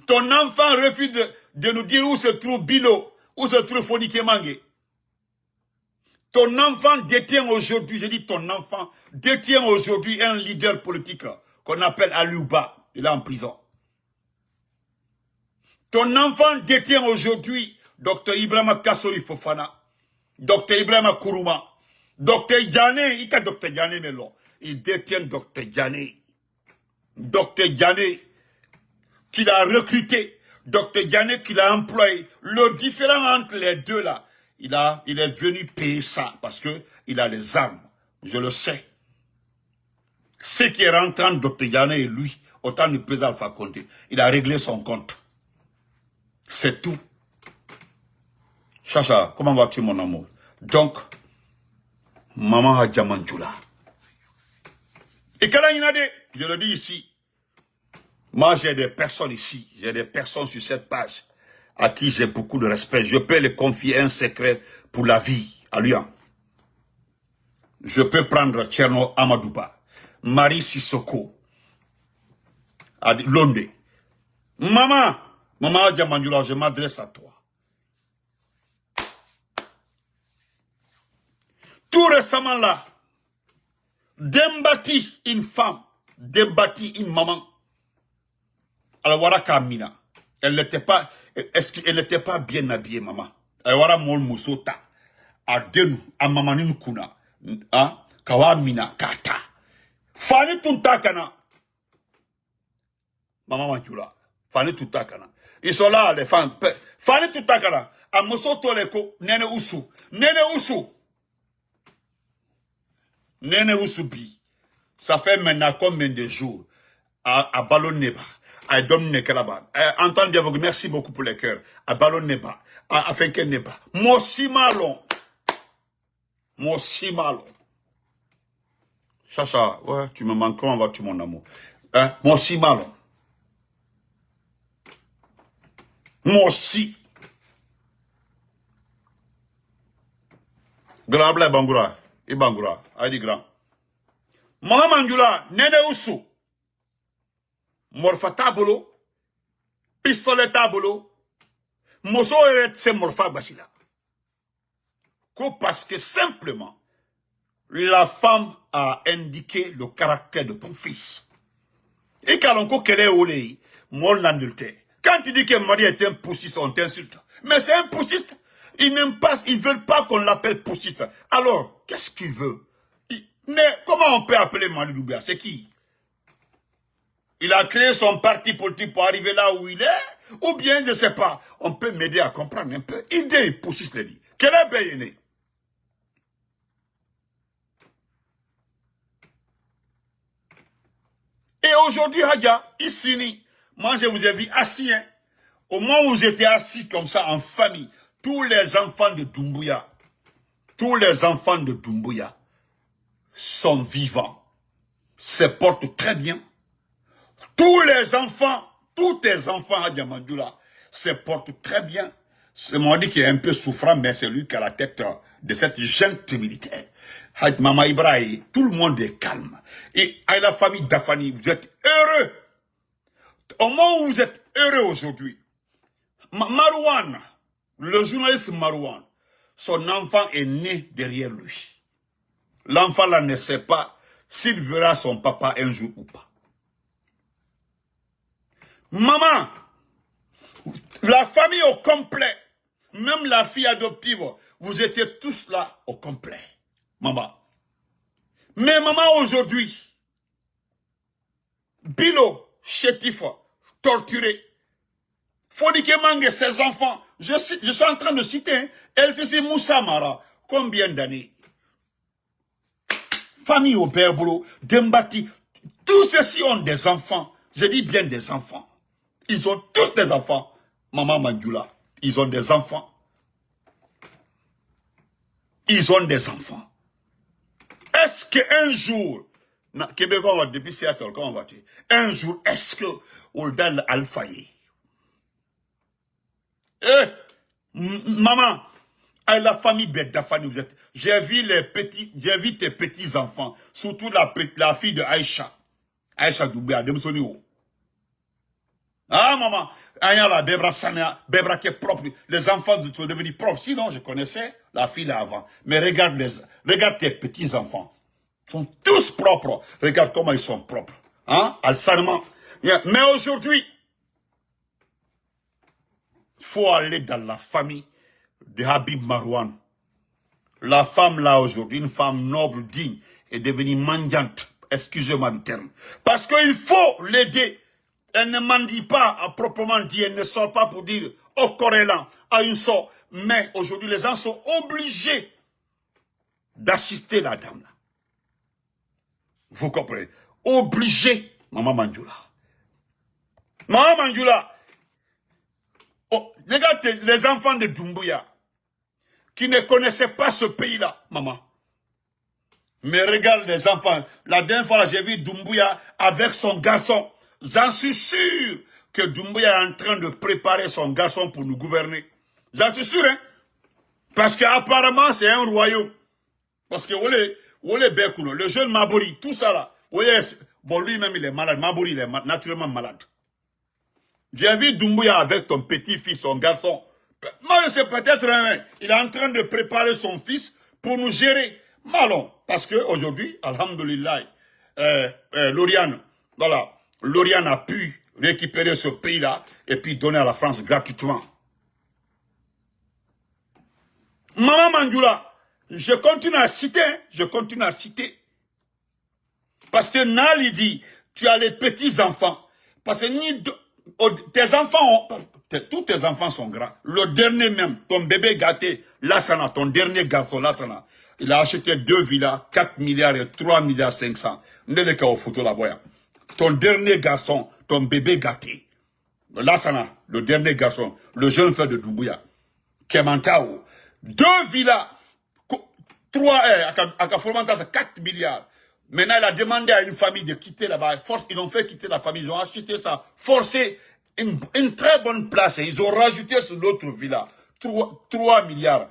Ton enfant refuse de nous dire où se trouve Bilo, où se trouve Fonike Mange. Ton enfant détient aujourd'hui, je dis ton enfant, détient aujourd'hui un leader politique qu'on appelle Alouba. Il est en prison. Ton enfant détient aujourd'hui Dr Ibrahima Kassori Fofana, Dr Ibrahima Kourouma, Dr Diané, il y a Dr Diané, mais non. Il détient Dr Diané. Dr Diané, qu'il a recruté. Dr Diané, qu'il a employé. Le différent entre les deux là, il est venu payer ça parce que il a les armes. Je le sais. Ce qui est rentré entre Dr Diané et lui, autant du président Alpha Condé, il a réglé son compte. C'est tout. Chacha, comment vas-tu mon amour? Donc, maman a Djamanjoula. Et je le dis ici, moi j'ai des personnes ici, j'ai des personnes sur cette page à qui j'ai beaucoup de respect. Je peux les confier un secret pour la vie à lui. Je peux prendre Tcherno Amadouba, Marie Sissoko, Londe. Maman Djamanjoula, je m'adresse à toi. Tout récemment là, Dembati une femme, Dembati une maman. Alors voilà Kamina. Elle n'était pas, elle n'était pas bien habillée, maman. Elle voilà mon musota. A denu, a mamanin kuna. Hein? Kawamina, kata. Fani tuntakana. Maman Manjula. Fani tuntakana. Ils sont là, les femmes. Fani tuntakana. A mosoto leko, nene usu. Nene usu. Nene Usubi, ça fait maintenant combien de jours à Ballon Neba, à Dom Nekalaba. Antoine Diavogue, merci beaucoup pour les cœurs. À Ballon Neba, à Fenke Neba. Mossi Malon. Chacha, ouais, tu me manques, comment vas-tu mon amour? Mossi Malon. Mossi. Grand Blé Bangoura. Et Bangoura, Aïdi Grand. Maman Manjula, Nene Usu. Morfa tabolo. Pistolet tabolo. Moso eret se morfa basila. Parce que simplement, la femme a indiqué le caractère de ton fils. Et quand on qu'elle est au lait, mon adulte. Quand tu dis que Marie est un poussiste, on t'insulte. Mais c'est un poussiste. Ils n'aiment pas, ils veulent pas qu'on l'appelle poussiste. Alors, qu'est-ce qu'il veut? Mais comment on peut appeler Mali Doumbia? C'est qui? Il a créé son parti politique pour arriver là où il est? Ou bien, je ne sais pas. On peut m'aider à comprendre un peu. Idée poussiste, le dit. Quel est Béyéné? Et aujourd'hui, Hadja, ici, moi je vous ai vu assis, hein. Au moment où vous étiez assis comme ça en famille, tous les enfants de Doumbouya, sont vivants, se portent très bien. Tous tes enfants à Djamanjoula se portent très bien. C'est moi dit qu'il est un peu souffrant, mais c'est lui qui a la tête de cette junte militaire. Maman Ibrahim, tout le monde est calme. Et à la famille Dafani, vous êtes heureux. Au moment où vous êtes heureux aujourd'hui, Marouane, le journaliste Marouane, son enfant est né derrière lui. L'enfant là ne sait pas s'il verra son papa un jour ou pas. Maman, la famille au complet, même la fille adoptive, vous étiez tous là au complet. Maman. Mais maman aujourd'hui, Bilo, chétif, torturé, Fodike Mange, ses enfants, je suis en train de citer, LCC Moussa Mara, combien d'années? Famille au Berbolo, Dembati, tous ceux-ci ont des enfants, je dis bien des enfants. Ils ont tous des enfants. Maman Manjula, ils ont des enfants. Ils ont des enfants. Est-ce qu'un jour, Québécois, depuis Seattle, comment vas-tu? Un jour, est-ce que Oldal Alfaye, maman, à la famille Bedafani, vous êtes, j'ai vu tes petits enfants, surtout la fille de Aïcha Doubia, de Msonio. Ah, maman, Ayala, Bebra Sania, Bebra qui est propre, les enfants sont devenus propres. Sinon, je connaissais la fille là avant. Mais regarde tes petits enfants. Ils sont tous propres. Regarde comment ils sont propres. Hein? Al-Sarman. Mais aujourd'hui, il faut aller dans la famille de Habib Marouane. La femme là aujourd'hui, une femme noble, digne, est devenue mendiante. Excusez-moi du terme. Parce qu'il faut l'aider. Elle ne mendie pas à proprement dit, elle ne sort pas pour dire au Corélan, à une sort. Mais aujourd'hui, les gens sont obligés d'assister la dame là. Vous comprenez? Obligés, Maman Manjula. Maman Manjula, Oh, regarde les enfants de Doumbouya, qui ne connaissaient pas ce pays-là, maman. Mais regarde les enfants. La dernière fois, j'ai vu Doumbouya avec son garçon. J'en suis sûr que Doumbouya est en train de préparer son garçon pour nous gouverner. J'en suis sûr, hein. Parce qu'apparemment, c'est un royaume. Parce que, le jeune Mabori, tout ça là. Bon, lui-même, il est malade. Mabori, il est naturellement malade. J'ai vu Doumbouya avec ton petit-fils, son garçon. Moi, je sais peut-être, il est en train de préparer son fils pour nous gérer. Malon. Parce qu'aujourd'hui, alhamdoulilah, Lauriane, voilà, Lauriane a pu récupérer ce pays-là et puis donner à la France gratuitement. Maman Mandjoula, je continue à citer, Parce que Nali dit, tu as les petits-enfants. Parce que tes enfants tous tes enfants sont grands. Le dernier même, ton bébé gâté, Lassana, ton dernier garçon, Lassana, il a acheté 2 villas, 4 milliards et 3 milliards 500. N'est-ce au photo là-bas. Ton dernier garçon, ton bébé gâté, Lassana, le dernier garçon, le jeune frère de Doumbouya, Kemantao, 2 villas, 3 à 4 milliards. Maintenant, il a demandé à une famille de quitter là-bas. Ils ont fait quitter la famille, ils ont acheté ça, forcé une très bonne place. Ils ont rajouté sur l'autre villa 3 milliards,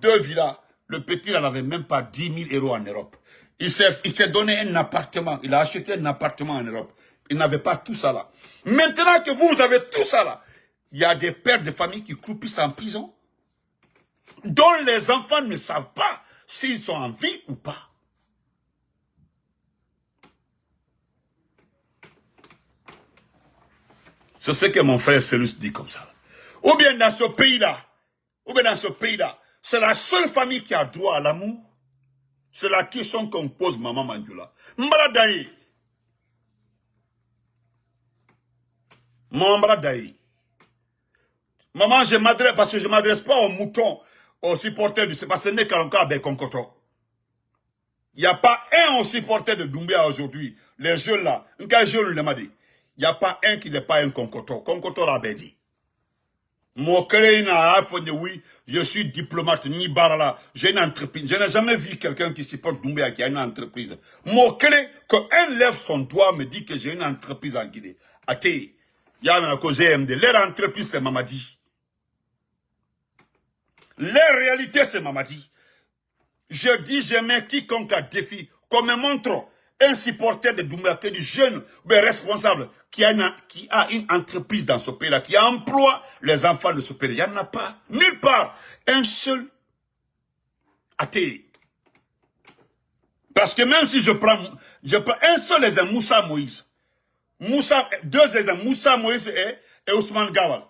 2 villas. Le petit, il n'avait même pas 10 000 euros en Europe. Il s'est donné un appartement. Il a acheté un appartement en Europe. Il n'avait pas tout ça là. Maintenant que vous avez tout ça là, il y a des pères de famille qui croupissent en prison, dont les enfants ne savent pas s'ils sont en vie ou pas. C'est ce que mon frère Célus dit comme ça. Ou bien dans ce pays-là, c'est la seule famille qui a droit à l'amour. C'est la question qu'on pose Maman Mandjoula. Mbradaï. Maman, je m'adresse, parce que je ne m'adresse pas aux moutons, aux supporters du Sébastien Karonka avec Konkoto. Il n'y a pas un supporter de Doumbouya aujourd'hui. Les jeunes là, il n'y a pas un qui n'est pas un Konkoto. Konkoto l'a dit. Oui, je suis diplomate, ni barala, j'ai une entreprise. Je n'ai jamais vu quelqu'un qui supporte Doumbouya qui a une entreprise. Mon clé, qu'un lève son doigt me dit que j'ai une entreprise en Guinée. Athée, il y a un GMD. Leur entreprise, c'est Mamadi. Leur réalité, c'est Mamadi. Je dis, je mets quiconque à défi, qu'on me montre un supporter de Doumbouya, qui est du jeune, mais responsable, qui a une entreprise dans ce pays-là, qui emploie les enfants de ce pays. Il n'y en a pas, nulle part, un seul athée. Parce que même si je prends un seul exemple, Moussa Moïse. Deux exemples, Moussa Moïse et Ousmane Gawal.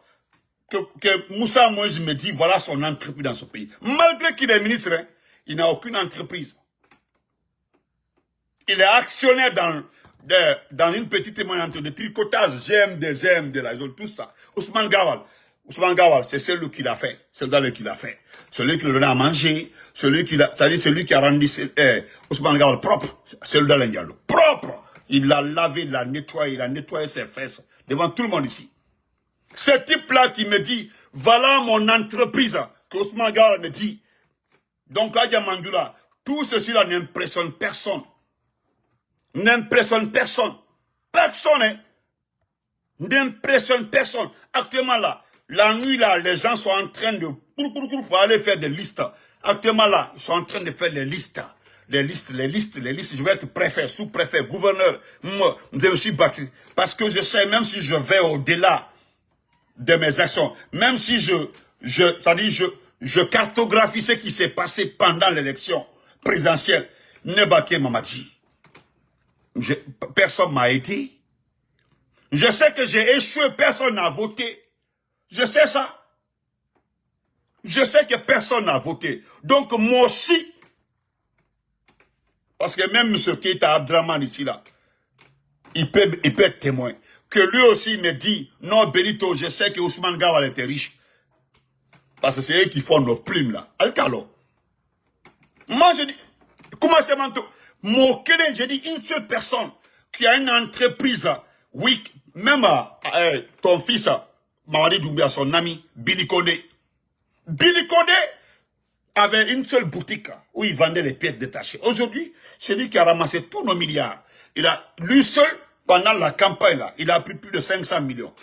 Que Moussa Moïse me dit, voilà son entreprise dans ce pays. Malgré qu'il est ministre, hein, il n'a aucune entreprise. Il est actionnaire dans une petite monnaie de tricotage, GMD, là, ils ont tout ça. Ousmane Gawal, c'est celui qui l'a fait. Celui qui l'a fait. Celui qui le donnait à manger, celui qui a rendu Ousmane Gawal propre. Celui de l'Indialo. Propre. Il l'a lavé, il a nettoyé ses fesses devant tout le monde ici. Ce type-là qui me dit, voilà mon entreprise, que Ousmane Gawal me dit. Donc, Adja Mandjoula, tout ceci-là n'impressionne personne. N'impressionne personne. Personne, hein. N'impressionne personne. Actuellement, là, la nuit, là, les gens sont en train de... pour aller faire des listes. Actuellement, là, ils sont en train de faire des listes. Les listes. Je vais être préfet, sous-préfet, gouverneur. Moi, je me suis battu. Parce que je sais, même si je vais au-delà de mes actions, même si je cartographie ce qui s'est passé pendant l'élection présidentielle, Nebake Mamadi. Personne m'a aidé. Je sais que j'ai échoué, personne n'a voté. Je sais ça. Je sais que personne n'a voté. Donc moi aussi, parce que même M. Keita Abdraman ici là, il peut être témoin. Que lui aussi me dit, non Benito, je sais que Ousmane Gawal était riche. Parce que c'est eux qui font nos plumes là. Alcalo. Moi je dis, comment c'est Manto? Mon clé, je dis une seule personne qui a une entreprise, oui, même ton fils, Mamadi Doumbouya, son ami, Billy Condé. Billy Condé avait une seule boutique où il vendait les pièces détachées. Aujourd'hui, c'est lui qui a ramassé tous nos milliards. Lui seul, pendant la campagne, là, il a pris plus de 500 millions.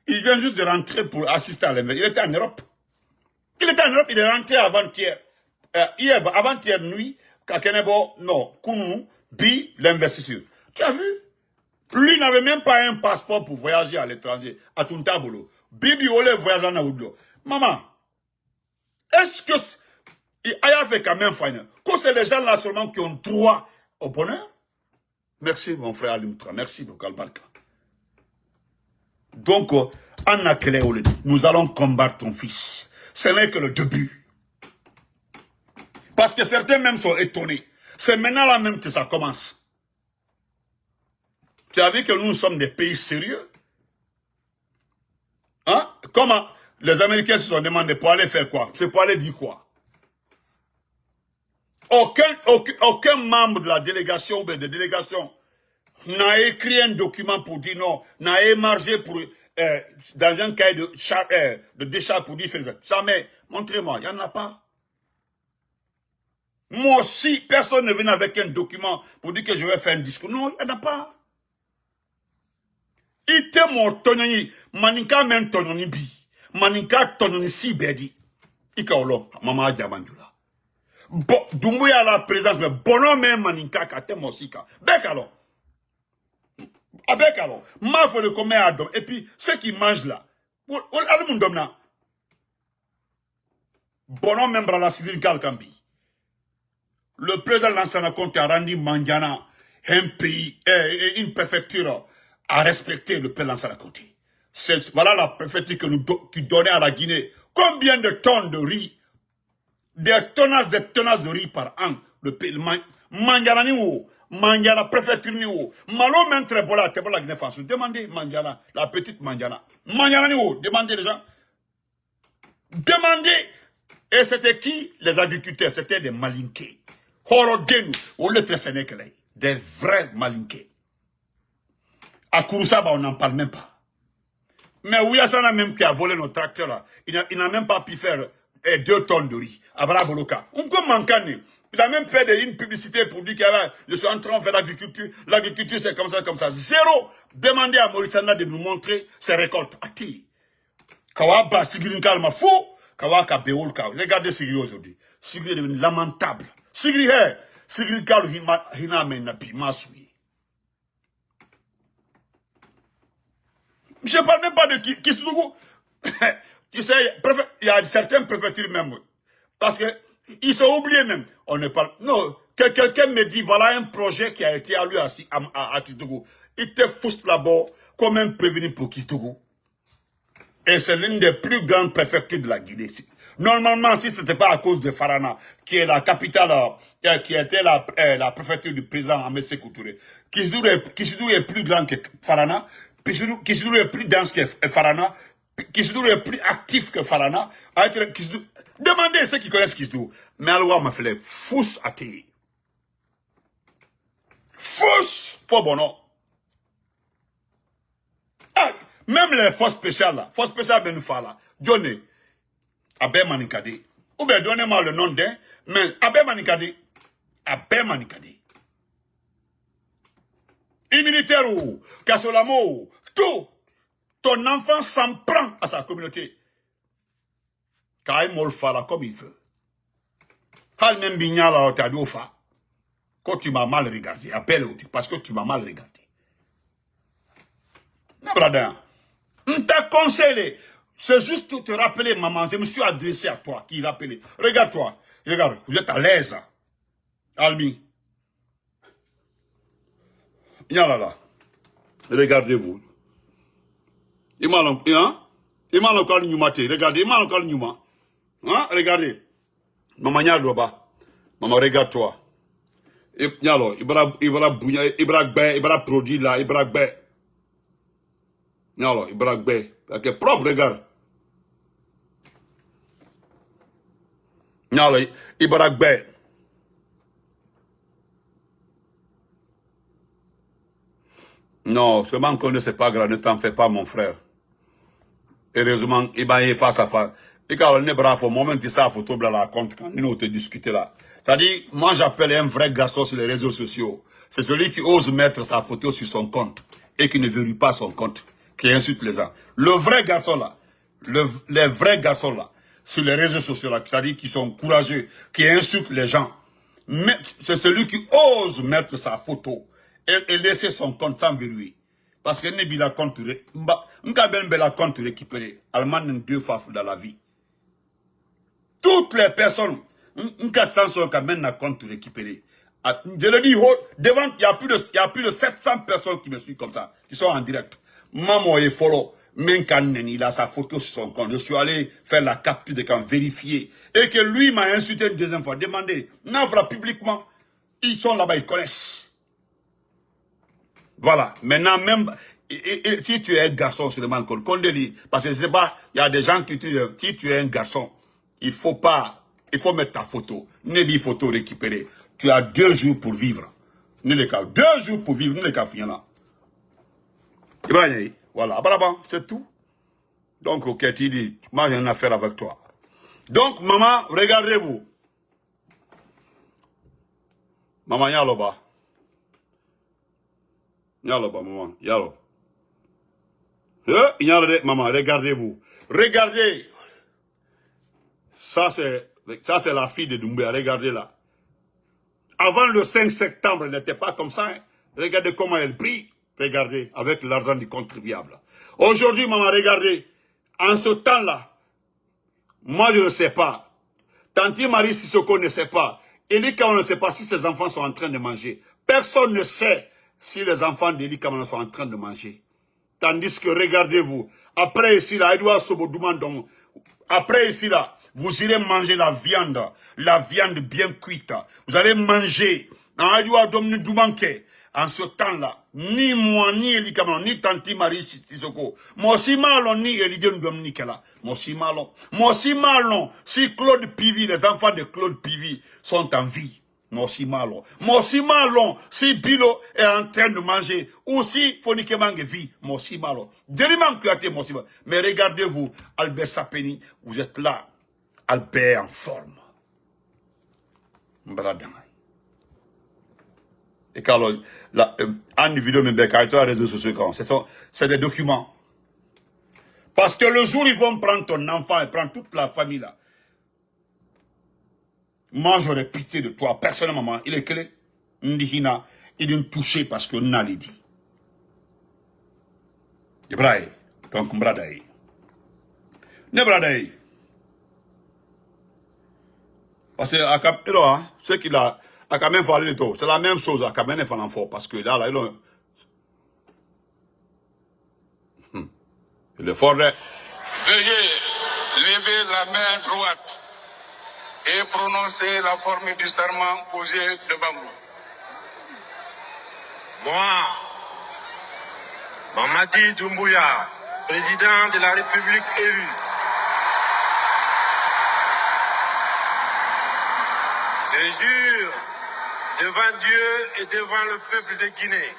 Il vient juste de rentrer pour assister à l'investissement. Il était en Europe. Il était en Europe, il est rentré avant-hier. Avant-hier nuit, Kakenebo, non, Kounou, Bi, l'investiture. Tu as vu? Lui n'avait même pas un passeport pour voyager à l'étranger, à Tuntabolo. Bibi Ole voyage en Aoudlo. Maman, est-ce que Aya fait quand même faillir? Que c'est les gens là seulement qui ont droit au bonheur? Merci mon frère Alimtra, merci beaucoup Albarka. Donc, Anna Keleole, nous allons combattre ton fils. Ce n'est que le début. Parce que certains même sont étonnés. C'est maintenant là même que ça commence. Tu as vu que nous sommes des pays sérieux? Hein? Comment les Américains se sont demandés pour aller faire quoi? C'est pour aller dire quoi? Aucun membre de la délégation ou de délégation n'a écrit un document pour dire non, n'a émargé pour, dans un cahier de décharge pour dire jamais. Montrez-moi, il n'y en a pas. Moi aussi, personne ne vient avec un document pour dire que je vais faire un discours. Non, il n'y en a pas. Ite mo tononi, maninka men tononi bi, maninka tononi si bedi. Ika olo, mama Diamanjula. Doumbouya la présence, mais bono men maninka kate mosika. Bekalo. Abekalo. Ma faut le commet à dom. Et puis, ceux qui mangent là, bono men brala sidin kalkambi. Le président Lansana Conté a rendu Mandiana un pays, une préfecture à respecter le président Lansana Conté. Voilà la préfecture qui donnait à la Guinée combien de tonnes de riz, des tonnages de riz par an. Le pays, Mandiana ni où, Mandiana préfecture ni où, Malo même très bon la Guinée française. Demandez Mandiana, la petite Mandiana. Mandiana ni où, demandez les gens. Demandez. Et c'était qui? Les agriculteurs, c'était des malinqués. Des vrais malinqués. À Kouroussaba, on n'en parle même pas. Mais Ouyassana même qui a volé nos tracteurs là, il n'a même pas pu faire 2 tonnes de riz. À Baraboloka. On peut manquer. Il a même fait une publicité pour dire que je suis en train de faire l'agriculture. L'agriculture c'est comme ça, comme ça. Zéro. Demandez à Mauritsana de nous montrer ses récoltes. Ati. Kawaba Sigrin Kalma fou. Kawaka Beolka. Regardez Sigri aujourd'hui. Sigri est devenu lamentable. Sigri he. Sigri Kalu hina menapi masui. Je ne parle même pas de Kistougou. Tu sais, il y a certaines préfectures même. Parce que ils sont oubliés même. On ne parle. Non, quelqu'un me dit, voilà un projet qui a été alloué à Kistougou. Il te fousse là-bas comme un prévenu pour Kistougou. Et c'est l'une des plus grandes préfectures de la Guinée. Normalement, si ce n'était pas à cause de Farana, qui est la capitale, qui était la préfecture du président Ahmed Sékou Touré, Kistougou est plus grand que Farana, Kistougou est plus dense que Farana, Kistougou est plus actif que Farana. Demandez ceux qui connaissent Kistougou. Mais alors, m'a fait les fous à terre. Fous, faut bon nom. Même les forces spéciales là, forces spéciales ben nous là, donnez Abé Manikade. Ou bien donnez-moi le nom d'un, mais Abé Manikade. Abé Manikade. Un militaire ou, Kassolamo, tout. Ton enfant s'en prend à sa communauté. Car il fera comme il veut. Hal même bigna là, t'as dit au fa. Quand tu m'as mal regardé, appelle parce que tu m'as mal regardé. Nabrada. On t'a conseillé. C'est juste pour te rappeler, maman. Je me suis adressé à toi, qui rappelait. Regarde-toi. Regarde, vous êtes à l'aise. Almi. Yalala. Regardez-vous. Il m'a encore l'ignomaté. Regardez, il m'a encore l'ignomat. Hein? Regardez. Maman Yaldoba. Maman, regarde-toi. Yalo, il va produire là, il va non, il braque bien. C'est propre, regarde. Non, il braque bien. Non, seulement qu'on ne sait pas grave, ne t'en fais pas, mon frère. heureusement, il va y face à face. Et quand on est bravo, au moment où tu sais la photo, la compte, quand nous te discuter là. C'est-à-dire, moi j'appelle un vrai garçon sur les réseaux sociaux. C'est celui qui ose mettre sa photo sur son compte et qui ne vérifie pas son compte, qui insulte les gens. Le vrai garçon là, les vrais garçons là, sur les réseaux sociaux là, c'est-à-dire qui sont courageux, qui insultent les gens. C'est celui qui ose mettre sa photo et laisser son compte sans vérifier. Parce que n'est pas la compte récupéré. Allemagne deux fois dans la vie. Toutes les personnes, un compte récupéré. Je le dis, devant, il y a plus de 700 personnes qui me suivent comme ça, qui sont en direct. Maman est follow. Il a sa photo sur son compte. Je suis allé faire la capture de camp, vérifier. Et que lui m'a insulté une deuxième fois. Demandez, n'envoie publiquement. Ils sont là-bas, ils connaissent. Voilà. Maintenant, même, si tu es un garçon, seulement, qu'on te dit, parce que c'est pas, il y a des gens qui te disent, si tu es un garçon, il faut mettre ta photo. Ne dis photo récupérée. Tu as 2 jours pour vivre. 2 jours pour vivre, nous les cas finir là. Voilà, c'est tout. Donc, ok, tu dis, moi j'ai une affaire avec toi. Donc, maman, regardez-vous. Maman, yaloba. Yaloba, maman, yalo. Maman, regardez-vous. Regardez. Ça, c'est la fille de Doumbouya, regardez là. Avant le 5 septembre, elle n'était pas comme ça. Hein. Regardez comment elle brille. Regardez, avec l'argent du contribuable. Aujourd'hui, maman, regardez. En ce temps-là, moi, je ne sais pas. Tanti Marie Sissoko ne sait pas. Eli Kamano ne sait pas si ses enfants sont en train de manger. Personne ne sait si les enfants d'Eli Kamano sont en train de manger. Tandis que, regardez-vous, après ici, là, Edouard Sobodoumandong, après ici, là, vous irez manger la viande bien cuite. Vous allez manger, en ce temps-là, ni moi, ni Eli Kamano, ni Tanti Marie Sissoko, moi aussi malon, ni Eli Domnikela, moi aussi malon. Moi aussi malon, si Claude Pivi, les enfants de Claude Pivi sont en vie. Moi aussi malon. Moi aussi malon, si Bilo est en train de manger, ou si Fonike Mange vit, moi aussi malon. Dériman Kuate, moi aussi malon. Mais regardez-vous, Albert Sapeni, vous êtes là. Albert en forme. Et quand en vidéo, même les réseaux sociaux, c'est des documents. Parce que le jour où ils vont prendre ton enfant et prendre toute la famille là, moi j'aurais pitié de toi, personnellement, il est clé. Ndihina, il est touché parce que n'a dit. Ibrahim, donc Mbradaï. Nebradaï. Parce que, ce qu'il a, a quand même fallu le taux. C'est la même chose, a quand même fallu fort. Parce que là, il est fort. Veuillez lever la main droite et prononcer la formule du serment posé devant vous. Moi, Mamadi Doumbouya, président de la République élu, je jure devant Dieu et devant le peuple de Guinée,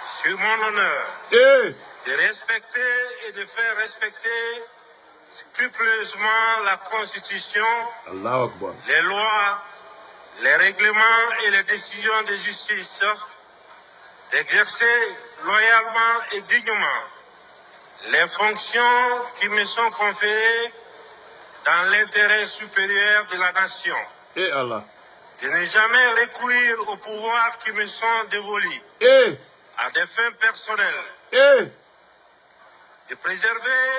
sur mon honneur, de respecter et de faire respecter scrupuleusement la Constitution, les lois, les règlements et les décisions de justice, d'exercer loyalement et dignement les fonctions qui me sont conférées dans l'intérêt supérieur de la nation. Et Allah. De ne jamais recourir aux pouvoirs qui me sont dévolus à des fins personnelles. De préserver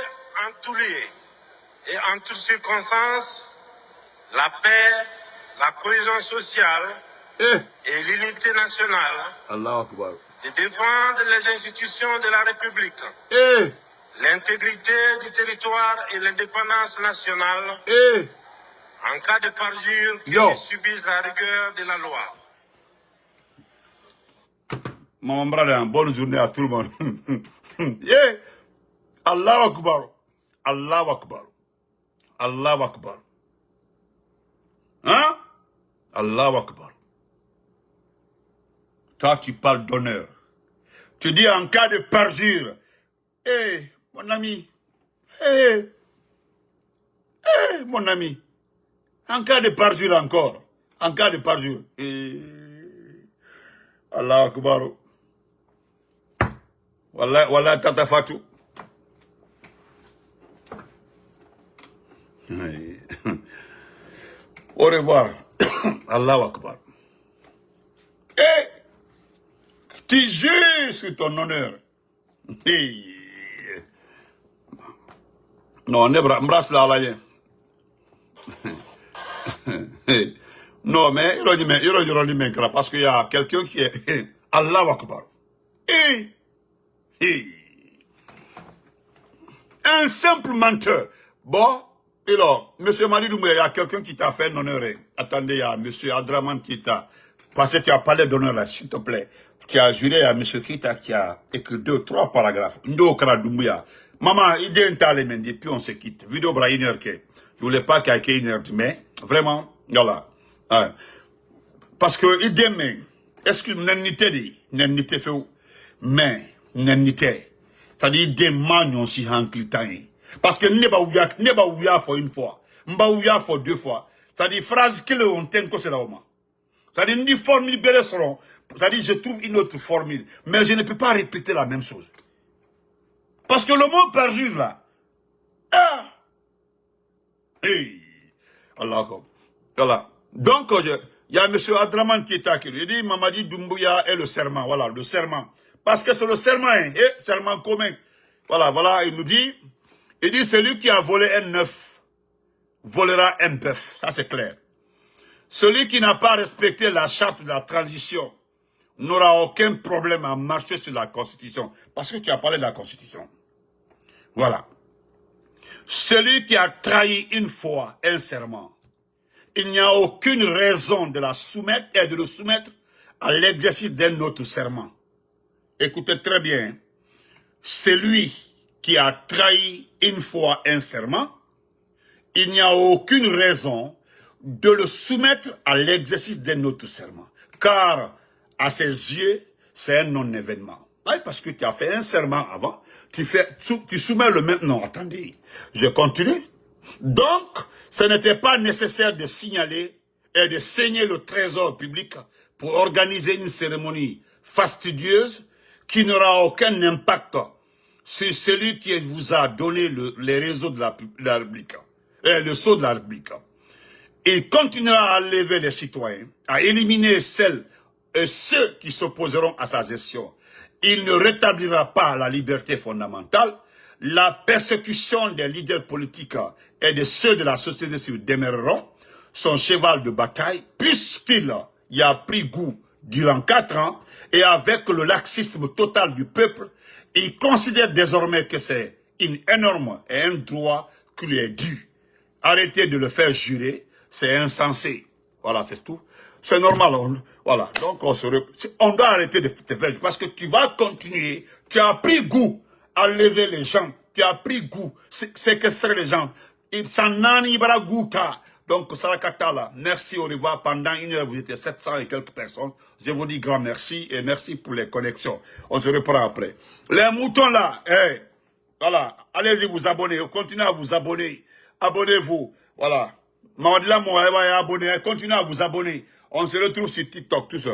en tout lieu et en toutes circonstances la paix, la cohésion sociale et l'unité nationale. Allah Akbar. De défendre les institutions de la République. L'intégrité du territoire et l'indépendance nationale. En cas de parjure qui subissent la rigueur de la loi. Mon brother, bonne journée à tout le monde. Allah Akbar. Allah Akbar. Allah Akbar. Hein? Allah Akbar. Toi, tu parles d'honneur. Tu dis en cas de parjure. mon ami. Eh, mon ami. En cas de parjure encore. En cas de parjure. Allah Akbar. Wallah, Tata Fatou. Au revoir. Allah Akbar. Et tu juges sur ton honneur. Non, ne m'embrasse là, là. Non, mais il y a parce qu'il y a quelqu'un qui est Allah Akbar. Un simple menteur. Bon, alors, monsieur Mali Doumbouya, il y a quelqu'un qui t'a fait un honneur. Attendez, il y a monsieur Adraman qui t'a... Parce que tu as parlé d'honneur là, s'il te plaît. Tu as juré à monsieur Kita qui a écrit 2-3 paragraphes. Ndo Kara Doumbouya. Maman, il dit un les mendi, puis on se quitte. Vidéo bra une heure que. Je voulais pas qu'il y ait une heure, mais vraiment, voilà. Parce que il dit, mais, est-ce que n'enité dit, n'enité fait où? Mais, n'enité. C'est-à-dire, des manions si hanklitain. Parce que n'est pas ouya for une fois. Mba ouya for 2 fois. C'est-à-dire, phrase que le on t'aime que c'est là au moins. C'est-à-dire, une formule belle seront. C'est-à-dire, je trouve une autre formule. Mais je ne peux pas répéter la même chose. Parce que le mot perjure là. Allah. Voilà. Donc, il y a M. Adraman qui est là. Il dit, Mamadi Doumbouya est le serment. Voilà, le serment. Parce que c'est le serment, hein, serment commun. Voilà, il nous dit, celui qui a volé un œuf, volera un bœuf. Ça, c'est clair. Celui qui n'a pas respecté la charte de la transition n'aura aucun problème à marcher sur la Constitution. Parce que tu as parlé de la Constitution. Voilà. Celui qui a trahi une fois un serment, il n'y a aucune raison de la soumettre et de le soumettre à l'exercice d'un autre serment. Écoutez très bien. Celui qui a trahi une fois un serment, il n'y a aucune raison de le soumettre à l'exercice d'un autre serment. Car, à ses yeux, c'est un non-événement. Parce que tu as fait un serment avant, tu soumets le maintenant. Attendez, je continue. Donc, ce n'était pas nécessaire de signaler et de saigner le trésor public pour organiser une cérémonie fastidieuse qui n'aura aucun impact sur celui qui vous a donné les réseaux de la République, le sceau de la République. Il continuera à lever les citoyens, à éliminer celles et ceux qui s'opposeront à sa gestion. Il ne rétablira pas la liberté fondamentale. La persécution des leaders politiques et de ceux de la société civile demeureront son cheval de bataille, puisqu'il y a pris goût durant 4 ans, et avec le laxisme total du peuple, il considère désormais que c'est une énorme et un droit qui lui est dû. Arrêtez de le faire jurer, c'est insensé. Voilà, c'est tout. C'est normal. Voilà. Donc, on doit arrêter de te faire, parce que tu vas continuer. Tu as pris goût à lever les gens. Tu as pris goût, séquestrer les gens. Ça n'en pas goût. Donc, Sarakata là, merci, au revoir. Pendant 1 heure, vous étiez 700 et quelques personnes. Je vous dis grand merci et merci pour les connexions. On se reprend après. Les moutons là, voilà, allez-y vous abonner. Continuez à vous abonner. Abonnez-vous. Voilà. Mamadila Moaïwa est abonné. Continuez à vous abonner. On se retrouve sur TikTok, tout ça.